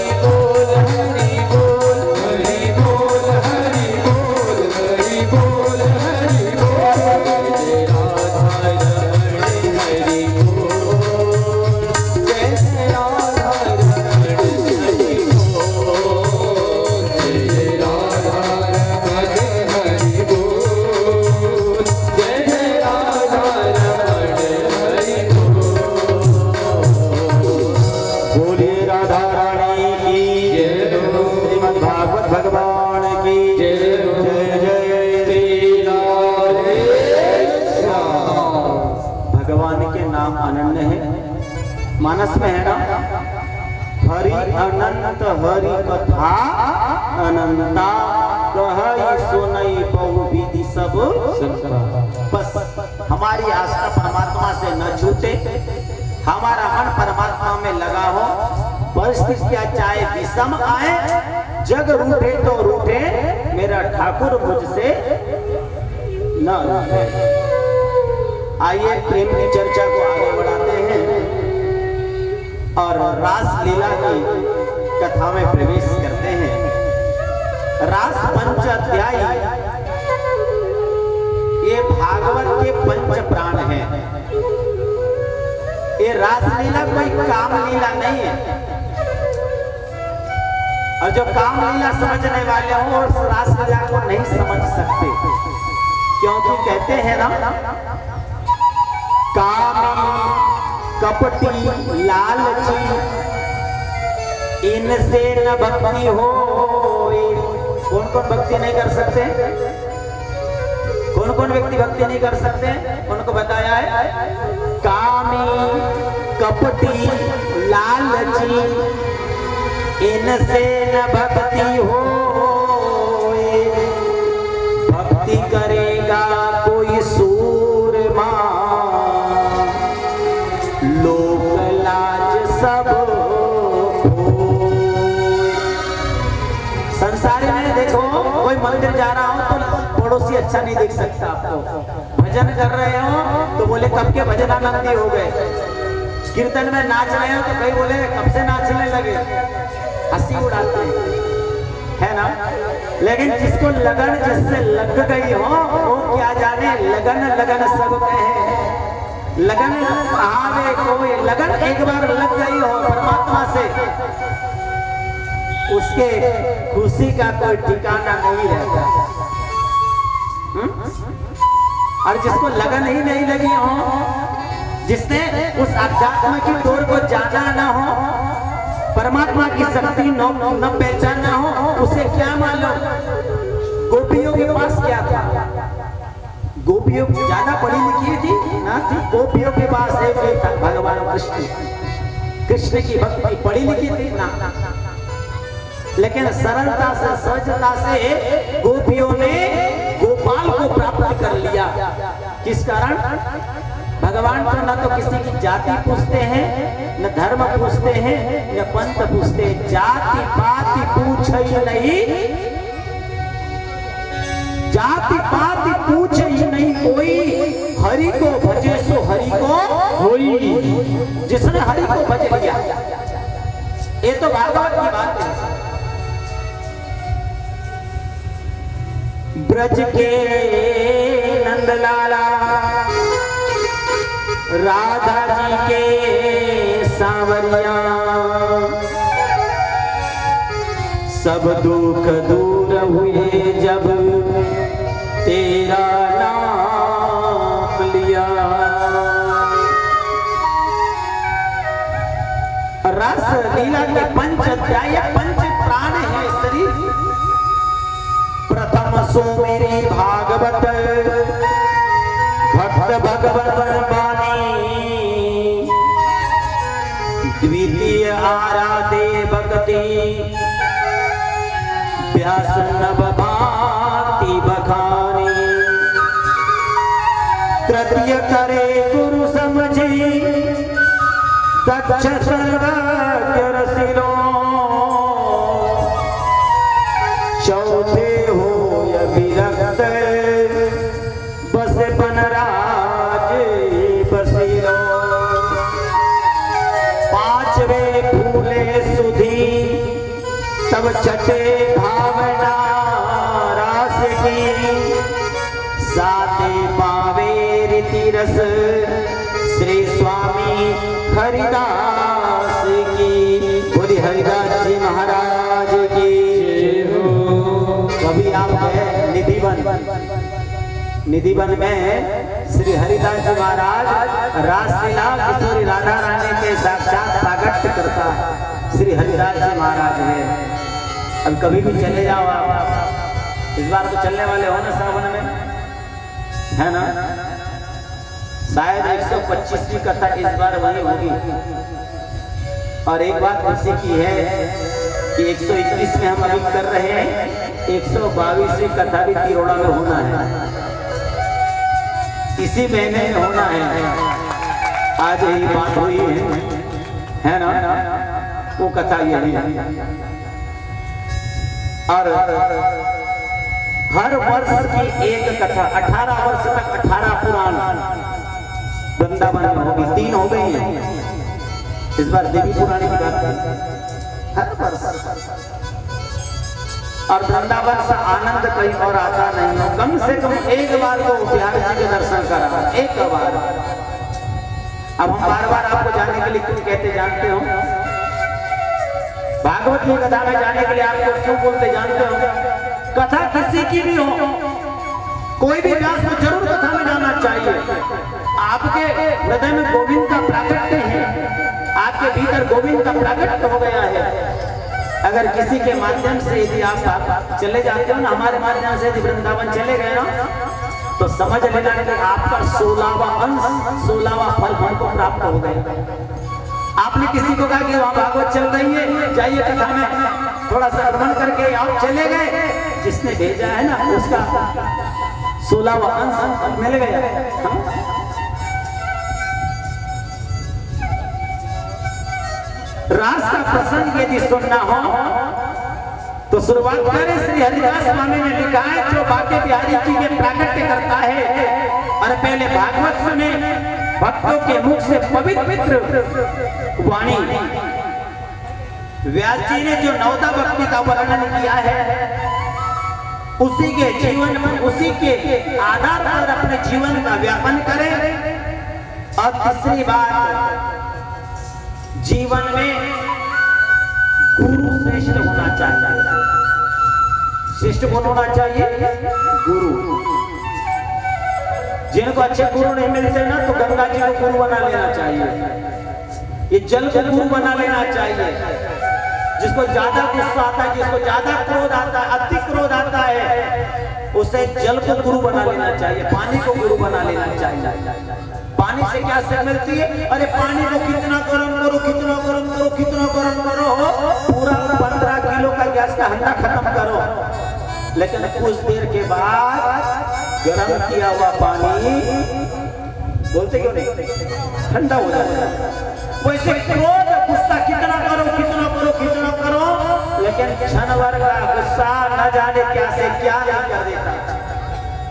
रमन मानस में है ना, हरि अनंत हरि कथा अनंता कहई सुनई बहु विधि सब। बस हमारी आस्था परमात्मा से न छूटे, हमारा मन परमात्मा में लगा हो। परिस्थितियां चाहे विषम आए, जग रूठे तो रूठे, मेरा ठाकुर मुझसे न रूठे। आइए प्रेम की चर्चा को आगे बढ़ाते हैं और रास लीला की कथा में प्रवेश करते हैं। रास पंच अध्याय ये भागवत के पंच प्राण हैं। ये रास लीला कोई काम लीला नहीं है, और जो काम लीला समझने वाले हो उस रास लीला को नहीं समझ सकते, क्योंकि कहते हैं ना, कामी कपटी लालची इनसे न भक्ति हो, कौन कौन भक्ति नहीं कर सकते? कौन कौन व्यक्ति भक्ति नहीं कर सकते? उनको बताया है, कामी कपटी लालची इनसे न भक्ति हो, भक्ति करेगा कोई सूरमा, लोक लाज सब संसार में। देखो कोई मंदिर जा रहा हो तो पड़ोसी अच्छा नहीं देख सकता आपको, भजन कर रहे हो तो बोले कब के भजनानंदी हो गए, कीर्तन में नाच रहे हो तो कई बोले कब से नाचने लगे, हंसी उड़ाते है ना। लेकिन जिसको लगन जिससे लग गई हो वो क्या जाने, लगन लगन सब कहे, लगन आवे कोई, लगन एक बार लग गई हो परमात्मा से, उसके खुशी का कोई ठिकाना नहीं रहता। और जिसको लगन ही नहीं लगी हो, जिसने उस अध्यात्म की डोर को जाना ना हो, परमात्मा की शक्ति न पहचाना हो, उसे क्या मालूम गोपियों के पास क्या था। गोपियों ज्यादा पढ़ी लिखी थी ना थी, गोपियों के पास एक ही था भगवान कृष्ण, कृष्ण की भक्ति पढ़ी लिखी थी ना। लेकिन सरलता से सहजता से गोपियों ने गोपाल को प्राप्त कर लिया। किस कारण? भगवान तो न तो किसी की जाति पूछते हैं, न धर्म पूछते हैं, न पंथ पूछते हैं, जाति पाति पूछे ही नहीं, जाति पाति पूछे ही नहीं कोई, हरि को भजे सो हरि को होई, जिसने हरि को भज लिया। ये तो भागवत की बात है। ब्रज के नंदलाला राधा जी के सांवरिया, सब दुख दूर हुए जब तेरा नाम लिया। रस लीला के पंच अध्याय, पंच प्राण है शरीर। प्रथम सो मेरी भागवत भक्त भगवत बानी, द्वितीय आराधे भक्ति व्यास नव भांति बखानी, तृतीय करे गुरु समझी दक्ष सर्वज्ञ रसिलो, चौथे हो विरक्त बस बनराज बसिलो, पांचवे फूले सुधी तब छठे भावना रास की, साते पावे रीति रस श्री स्वामी हरिदास की। बोली हरिदास जी महाराज की। कभी आप गए निधिवन में श्री हरिदास जी महाराज रासलीला किशोरी राधा रानी के साक्षात प्रागट्य करता है श्री हरिदास जी महाराज में। अब कभी भी चले जाओ आप, इस बार तो चलने वाले हो ना सावन में, है ना। शायद 125वीं कथा इस बार वही होगी। और एक बात खुशी की है कि 121 में हम अभी कर रहे हैं, 122वीं कथा भी तिरोड़ा में होना है, इसी महीने में होना है। आज यही बात हुई है ना, वो कथा यही है। और हर वर्ष की एक कथा 18 वर्ष तक 18 पुराण वृंदावन में होगी। 3 हो गई हैं, इस बार देवी पुराण की बात हर वर्ष। और वृंदावन से आनंद कहीं और आता नहीं हो। कम से कम एक बार तो बिहार जी के दर्शन करा, एक बार। अब हम बार बार आपको जाने के लिए क्यों कहते जानते हो? भागवत की कथा में जाने के लिए आपको क्यों बोलते जानते हो? कथा किसी की भी हो, कोई भी व्यास में जरूर कथा में जाना चाहिए। आपके हृदय में गोविंद का प्राकट्य है, आपके भीतर गोविंद का प्राकट्य हो गया है, अगर किसी के माध्यम से यदि आप चले जाते हो ना, हमारे माध्यम से यदि वृंदावन चले गए ना, तो समझ लेना कि आपका 16वां अंश 16वां फल हमको प्राप्त हो गए। आपने किसी को कहा कि वहां भागवत चल रही है, जाइए कथा में थोड़ा सा श्रवण करके आप चले गए, जिसने भेजा है ना उसका 16वां अंश मिल गया। रास का प्रसंग यदि सुनना हो तो शुरुआत करें। श्री हरिदास स्वामी ने लिखा है, जो बाके बिहारी जी के प्राकट्य करता है और पहले भागवत सुने, भक्तों के मुख से पवित्र वाणी। व्यास जी ने जो नवदा भक्ति का वर्णन किया है, उसी के जीवन में, उसी के आधार पर अपने जीवन का व्यापन करें। और तीसरी बात, जीवन में गुरु श्रेष्ठ होना चाहिए। श्रेष्ठ कौन होना चाहिए? गुरु। जिनको अच्छे गुरु नहीं मिलते ना, तो गंगा जी को गुरु बना लेना चाहिए, ये जल को गुरु बना लेना चाहिए। जिसको ज्यादा गुस्सा आता है, जिसको ज्यादा क्रोध आता है, अति क्रोध आता है, उसे जल को गुरु बना लेना चाहिए, पानी को गुरु बना लेना चाहिए। पानी से क्या सीख मिलती है? अरे पानी को कितना गर्म करो, कितना गर्म करो, कितना गर्म करो, पूरा 15 किलो का गैस का हंडा खत्म करो। लेकिन कुछ देर के बाद गर्म किया हुआ पानी, बोलते क्यों नहीं, ठंडा हो जाता है। वैसे क्रोध, गुस्सा कितना करो, कितना करो, कितना करो, लेकिन क्षण भर का गुस्सा न जाने क्या से क्या नहीं कर देता।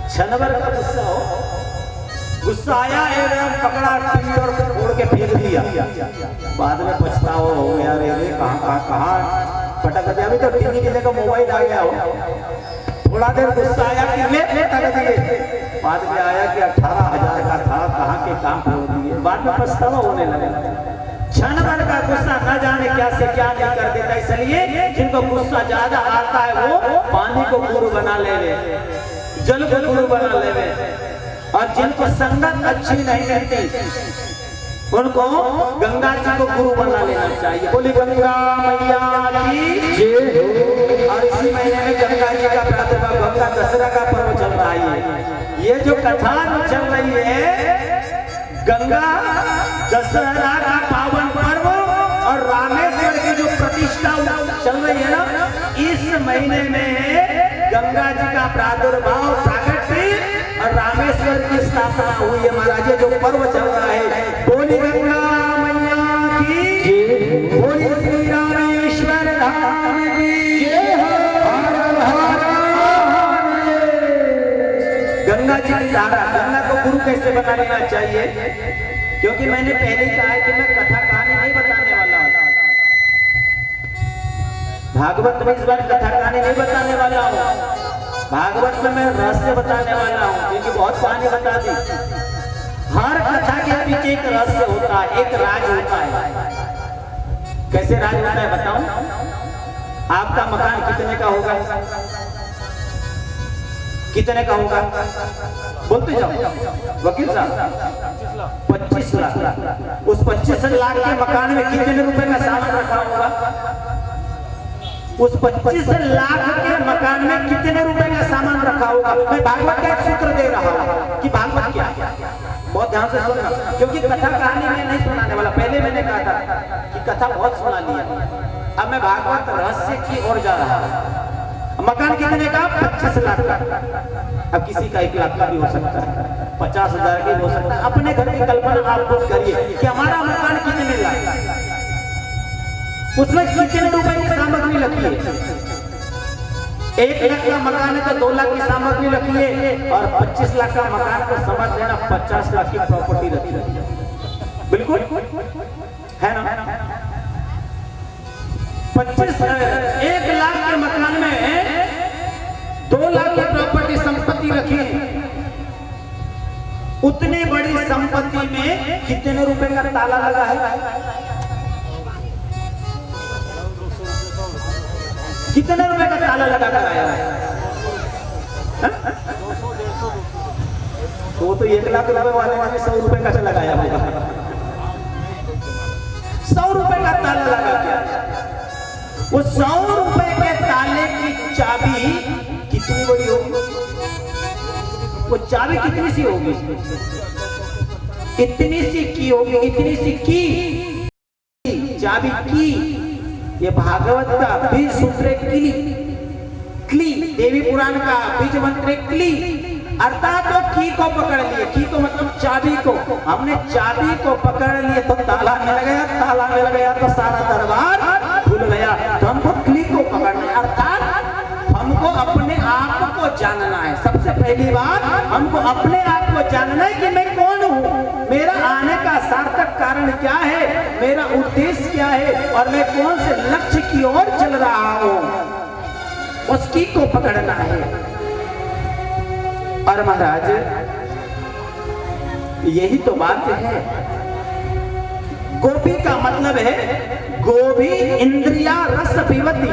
क्षण भर का गुस्सा हो, गुस्सा आया, एकदम पकड़ा टीवी और फोड़ के फेंक दिया, बाद में पछतावा हो यार, ये कहाँ पटक दिया। अभी तो टीवी की जगह मोबाइल आ गया हो। थोड़ा देर गुस्सा आया कि ले पटक दिए, बाद में आया कि 18,000 का था, कहाँ के काम फोड़ दिए, बाद में पछतावा होने लगा। क्षण भर का गुस्सा न जाने क्या से क्या नहीं कर देता। इसलिए जिनको गुस्सा ज्यादा आता है वो पानी को गुरु बना ले, जल को गुरु बना ले। और जिनको संगत अच्छी नहीं रहती, उनको गंगा जी को गुरु बना लेना चाहिए। बोली गंगा मैया की जय। और इसी महीने में गंगा जी का प्रादुर्भाव, गंगा दशहरा का पर्व चल रहा है। ये जो कथा चल रही है, गंगा दशहरा का पावन पर्व और रामेश्वर की जो प्रतिष्ठा चल रही है ना, इस महीने में गंगा जी का प्रादुर्भाव, प्राकट्य और रामेश्वर की स्थापना हुई है। महाराज, जो पर्व चल रहा है, बोली गंगा मैया की, बोली श्री रामेश्वर धाम की जय। गंगा जी की धारा, गंगा को गुरु कैसे बना लेना चाहिए? क्योंकि मैंने पहले ही कहा है कि मैं कथा कहानी नहीं बताने वाला हूँ। भागवत में इस बार कथा कहानी नहीं बताने वाला हूँ। भागवत में मैं रहस्य बताने वाला हूँ, क्योंकि बहुत कहानी बता दी। हर कथा के पीछे एक रहस्य होता है, एक राज होता है। कैसे राज होता है बताऊं? आपका मकान कितने का होगा? कितने का होगा? बोलते जाओ वकील साहब। 25 लाख। उस 25 लाख के मकान में कितने रुपए का सामान रखा होगा? उस 25 लाख के मकान में कितने रुपए का सामान रखा होगा? मैं भागवत का एक सूत्र दे रहा हूँ कि भागवत क्या, बहुत ध्यान से सुनना, क्योंकि कथा कहानी में नहीं सुनाने वाला। पहले मैंने कहा था कि कथा बहुत सुना लिया, अब मैं भागवत रहस्य की ओर जा रहा हूँ। मकान कितने का? 25 लाख का। अब किसी का 1 लाख का भी हो सकता है, 50,000 का भी हो सकता है। अपने घर की कल्पना आप खुद करिए कि हमारा मकान कितने लाख, उसमें कितने रुपए की सामग्री लगी है। 1 लाख का मकान है तो 2 लाख की सामग्री रखी है, और 25 लाख का मकान को समझ लेना 50 लाख की प्रॉपर्टी रखी है। बिल्कुल है ना? 1 लाख के मकान में 2 लाख की प्रॉपर्टी संपत्ति रखी है। उतनी बड़ी संपत्ति में कितने रुपए का ताला लगा है? कितने रुपए का ताला लगा कर आया है? तो 1 लाख रुपए वाले ने 100 रुपए का लगाया होगा। 100 रुपए का ताला लगा क्या? वो 100 रुपए के ताले की चाबी कितनी बड़ी होगी? वो चाबी कितनी सी होगी? इतनी सी की होगी, इतनी सी की चाबी की। ये भागवत का बीज सूत्र क्ली, क्ली देवी पुराण का बीज मंत्र क्ली, अर्थात तो की को पकड़ लिए। की को मतलब चाबी को। हमने चाबी को पकड़ लिए तो ताला मिल गया, ताला मिल गया तो सारा दरबार खुल गया। तो हमको क्ली को पकड़ना है, अर्थात हमको अपने आप को जानना है। सबसे पहली बात हमको अपने आप को जानना है कि मैं कौन हूँ, मेरा आने का सार्थक कारण क्या है, मेरा उद्देश्य क्या है और मैं कौन से लक्ष्य की ओर चल रहा हूँ, उसकी को पकड़ना है। और महाराज यही तो बात है। गोपी का मतलब है गोभी इंद्रिया रस पीवती,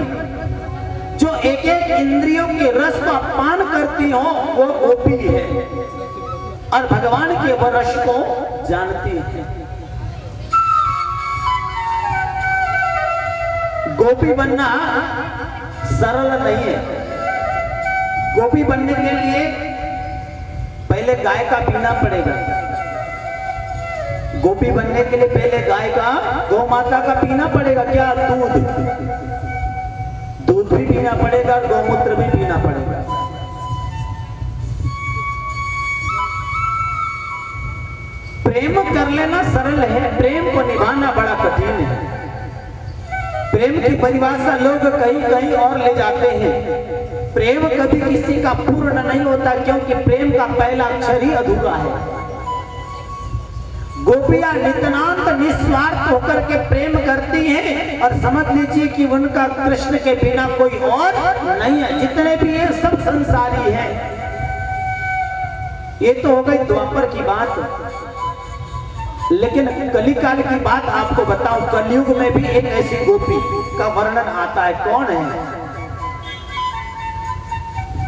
जो एक एक इंद्रियों के रस का पान करती हो वो गोपी है और भगवान के वो रस को जानती है। गोपी बनना सरल नहीं है। गोपी बनने के लिए पहले गाय का पीना पड़ेगा। गोपी बनने के लिए पहले गाय का, गौ माता का पीना पड़ेगा। क्या? दूध भी पीना पड़ेगा, गौमूत्र भी पीना पड़ेगा। प्रेम कर लेना सरल है, प्रेम को निभाना बड़ा कठिन है। प्रेम की परिभाषा लोग कहीं कहीं और ले जाते हैं। प्रेम कभी किसी का पूर्ण नहीं होता, क्योंकि प्रेम का पहला अक्षर ही अधूरा है। गोपियां नित्यानंद निस्वार्थ होकर के प्रेम करती हैं और समझ लीजिए कि उनका कृष्ण के बिना कोई और नहीं है। जितने भी ये सब संसारी हैं। ये तो हो गई द्वापर की बात। लेकिन कलिकाल की बात आपको बताऊं, कलयुग में भी एक ऐसी गोपी का वर्णन आता है। कौन है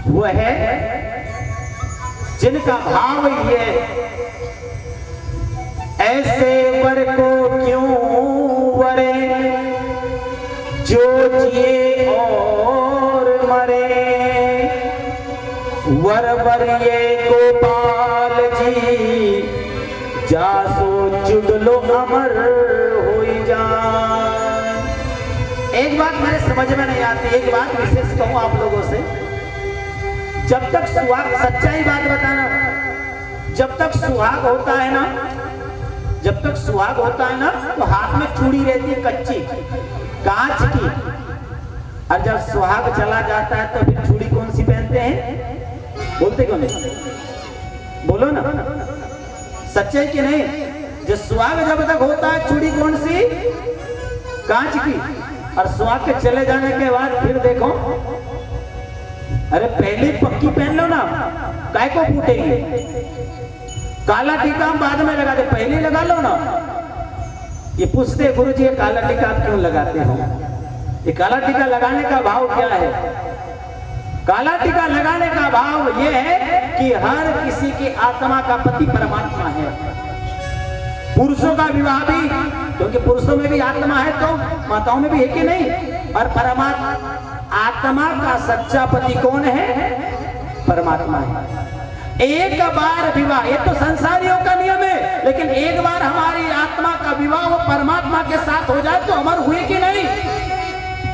वो? है जिनका भाव ये, ऐसे वर को क्यों वरे जो जिए और मरे, वर वरिये गोपाल जी जासो चुगलो अमर होई जाए। एक बात मेरे समझ में नहीं आती, एक बात विशेष कहूं आप लोगों से। जब तक सुहाग, सच्चाई बात बताना, जब तक सुहाग होता है ना, जब तक सुहाग होता है ना, तो हाथ में चूड़ी रहती है कच्ची कांच की। और जब सुहाग चला जाता है तो फिर चूड़ी कौन सी पहनते हैं? बोलते क्यों नहीं? बोलो ना, सच्चाई की नहीं? जो सुहाग जब तक होता है चूड़ी कौन सी? कांच की। और सुहाग के चले जाने के बाद फिर देखो, अरे पहले पक्की पहन लो ना, काय को फूटेगी? काला टीका हम बाद में लगा दे, पहले लगा लो ना। ये पूछते गुरुजी ये काला टीका आप क्यों लगाते हो? ये काला टीका लगाने का भाव क्या है? काला टीका लगाने का भाव ये है कि हर किसी की आत्मा का पति परमात्मा है। पुरुषों का विवाह भी, क्योंकि पुरुषों में भी आत्मा है तो माताओं में भी है कि नहीं? और परमात्मा, आत्मा का सच्चा पति कौन है? परमात्मा है। एक बार विवाह, ये तो संसारियों का नियम है, लेकिन एक बार हमारी आत्मा का विवाह वो परमात्मा के साथ हो जाए तो अमर हुए कि नहीं?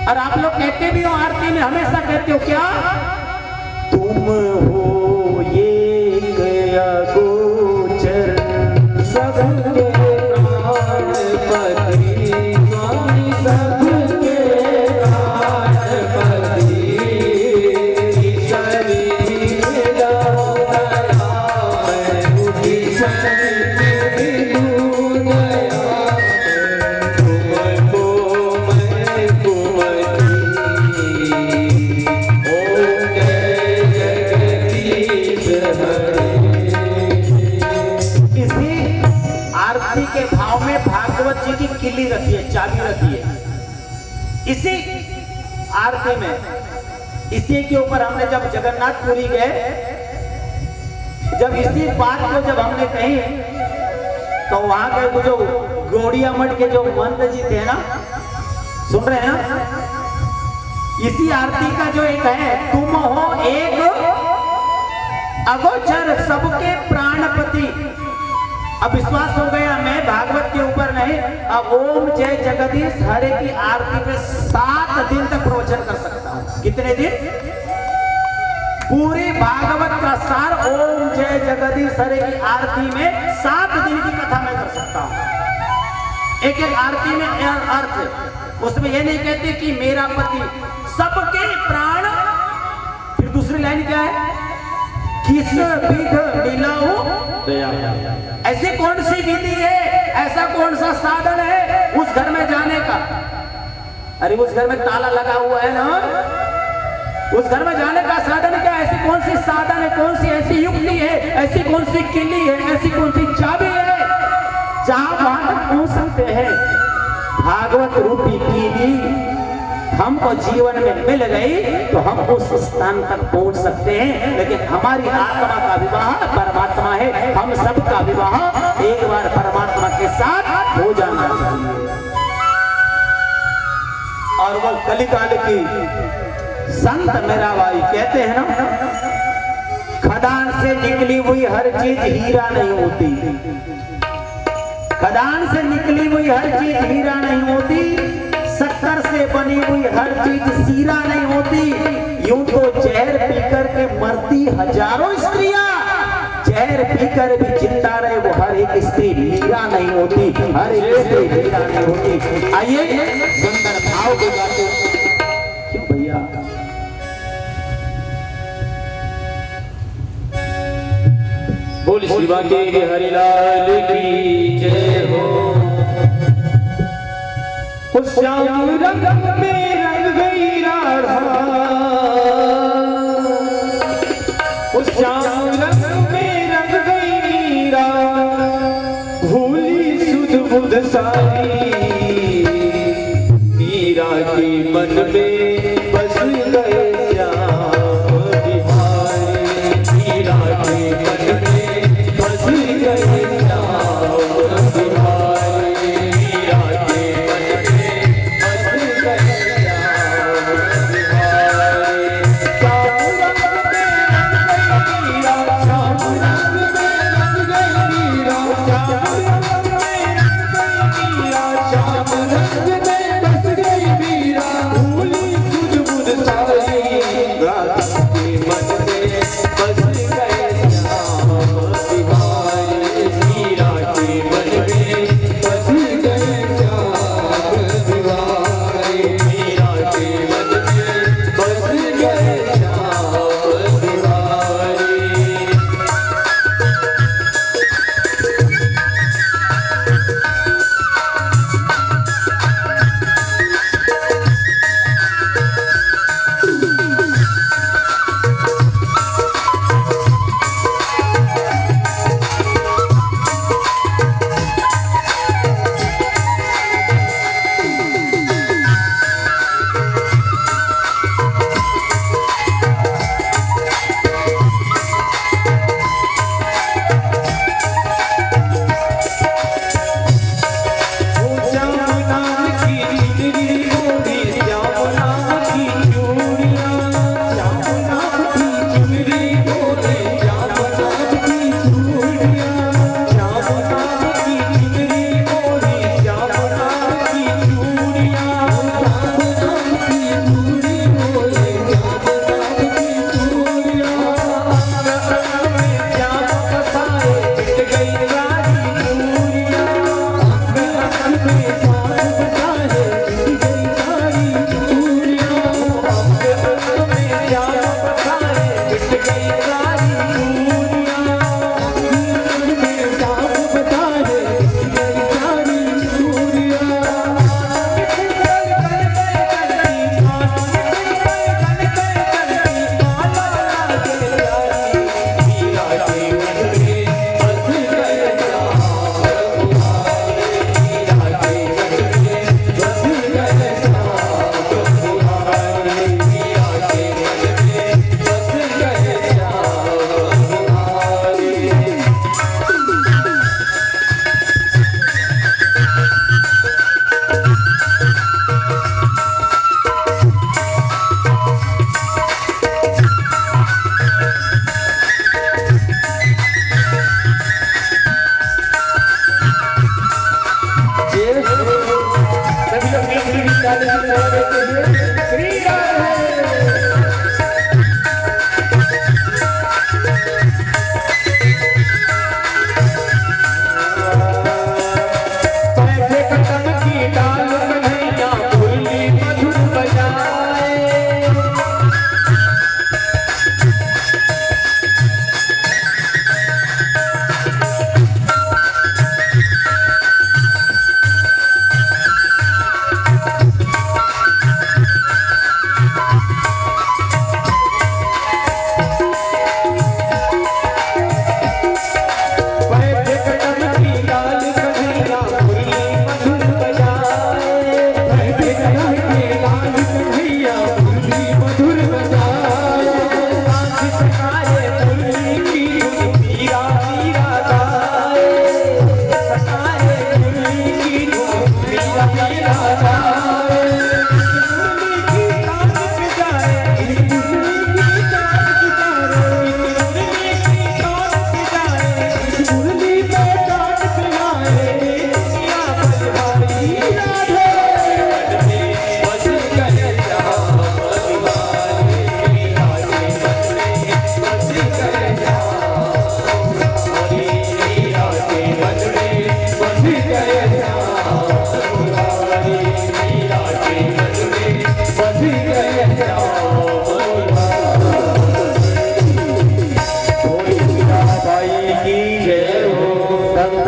और आप लोग कहते भी हो आरती में, हमेशा कहते हो क्या? तुम हो ये गया गोचर सबके प्राणपति, स्वामी सबके प्राणपति, किल्ली रखी है, चाबी रखी है इसी आरती में। इसी के ऊपर हमने जब जगन्नाथपुरी गए, जब इसी बात को जब हमने कही तो वहां के जो गौड़िया मठ के जो महंत जी थे ना, सुन रहे हैं ना, इसी आरती का जो एक है, तुम हो एक अगोचर सबके प्राणपति। अब विश्वास हो गया मैं भागवत के ऊपर नहीं, अब ओम जय जगदीश हरे की आरती पे 7 दिन तक प्रवचन कर सकता हूं। कितने दिन? पूरे भागवत का सार ओम जय जगदीश हरे की आरती में 7 दिन की कथा मैं कर सकता हूं। एक एक आरती में अर्थ, उसमें यह नहीं कहते कि मेरा पति, सबके प्राण। फिर दूसरी लाइन क्या है? किस विध मिलाओ दया। ऐसी कौन सी विधि है, ऐसा कौन सा साधन है उस घर में जाने का? अरे उस घर में ताला लगा हुआ है ना, उस घर में जाने का साधन क्या? ऐसी कौन सी साधन है, कौन सी ऐसी युक्ति है, ऐसी कौन सी किली है, ऐसी कौन सी चाबी है जहां वहां तक पहुंच सकते हैं? भागवत रूपी कीली हमको जीवन में मिल गई तो हम उस स्थान तक पहुंच सकते हैं। लेकिन हमारी आत्मा का विवाह परमात्मा है, हम सबका विवाह एक बार परमात्मा के साथ हो जाना चाहिए। और वो कलिकाल की संत मीराबाई कहते हैं ना, खदान से निकली हुई हर चीज हीरा नहीं होती, खदान से निकली हुई हर चीज हीरा नहीं होती, शक्कर से बनी हुई हर चीज सीरा नहीं होती। यूं तो जहर पीकर के मरती हजारों स्त्रियां, जहर पीकर भी जिंदा रहे वो हर एक स्त्री मीरा नहीं होती, हर एक स्त्री मीरा नहीं होती। आइए सुंदर भाव को गाते। क्यों भैया? बोल शिवा के हरिलाल की जय हो। उस श्याम रंग में रंग गई राधा, उस श्याम रंग में रंग गई मीरा, भूली सुध बुध सारी, मीरा के मन में बस गए श्याम बिहारी, मीरा के मन में बस गए श्याम बिहारी, मीरा के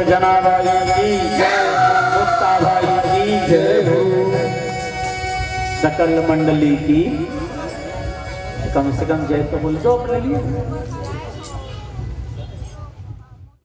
जनाबाई की जय, मुक्ताबाई की जय हो, सकल मंडली की कम से कम जय तो बोल दो अपने लिए।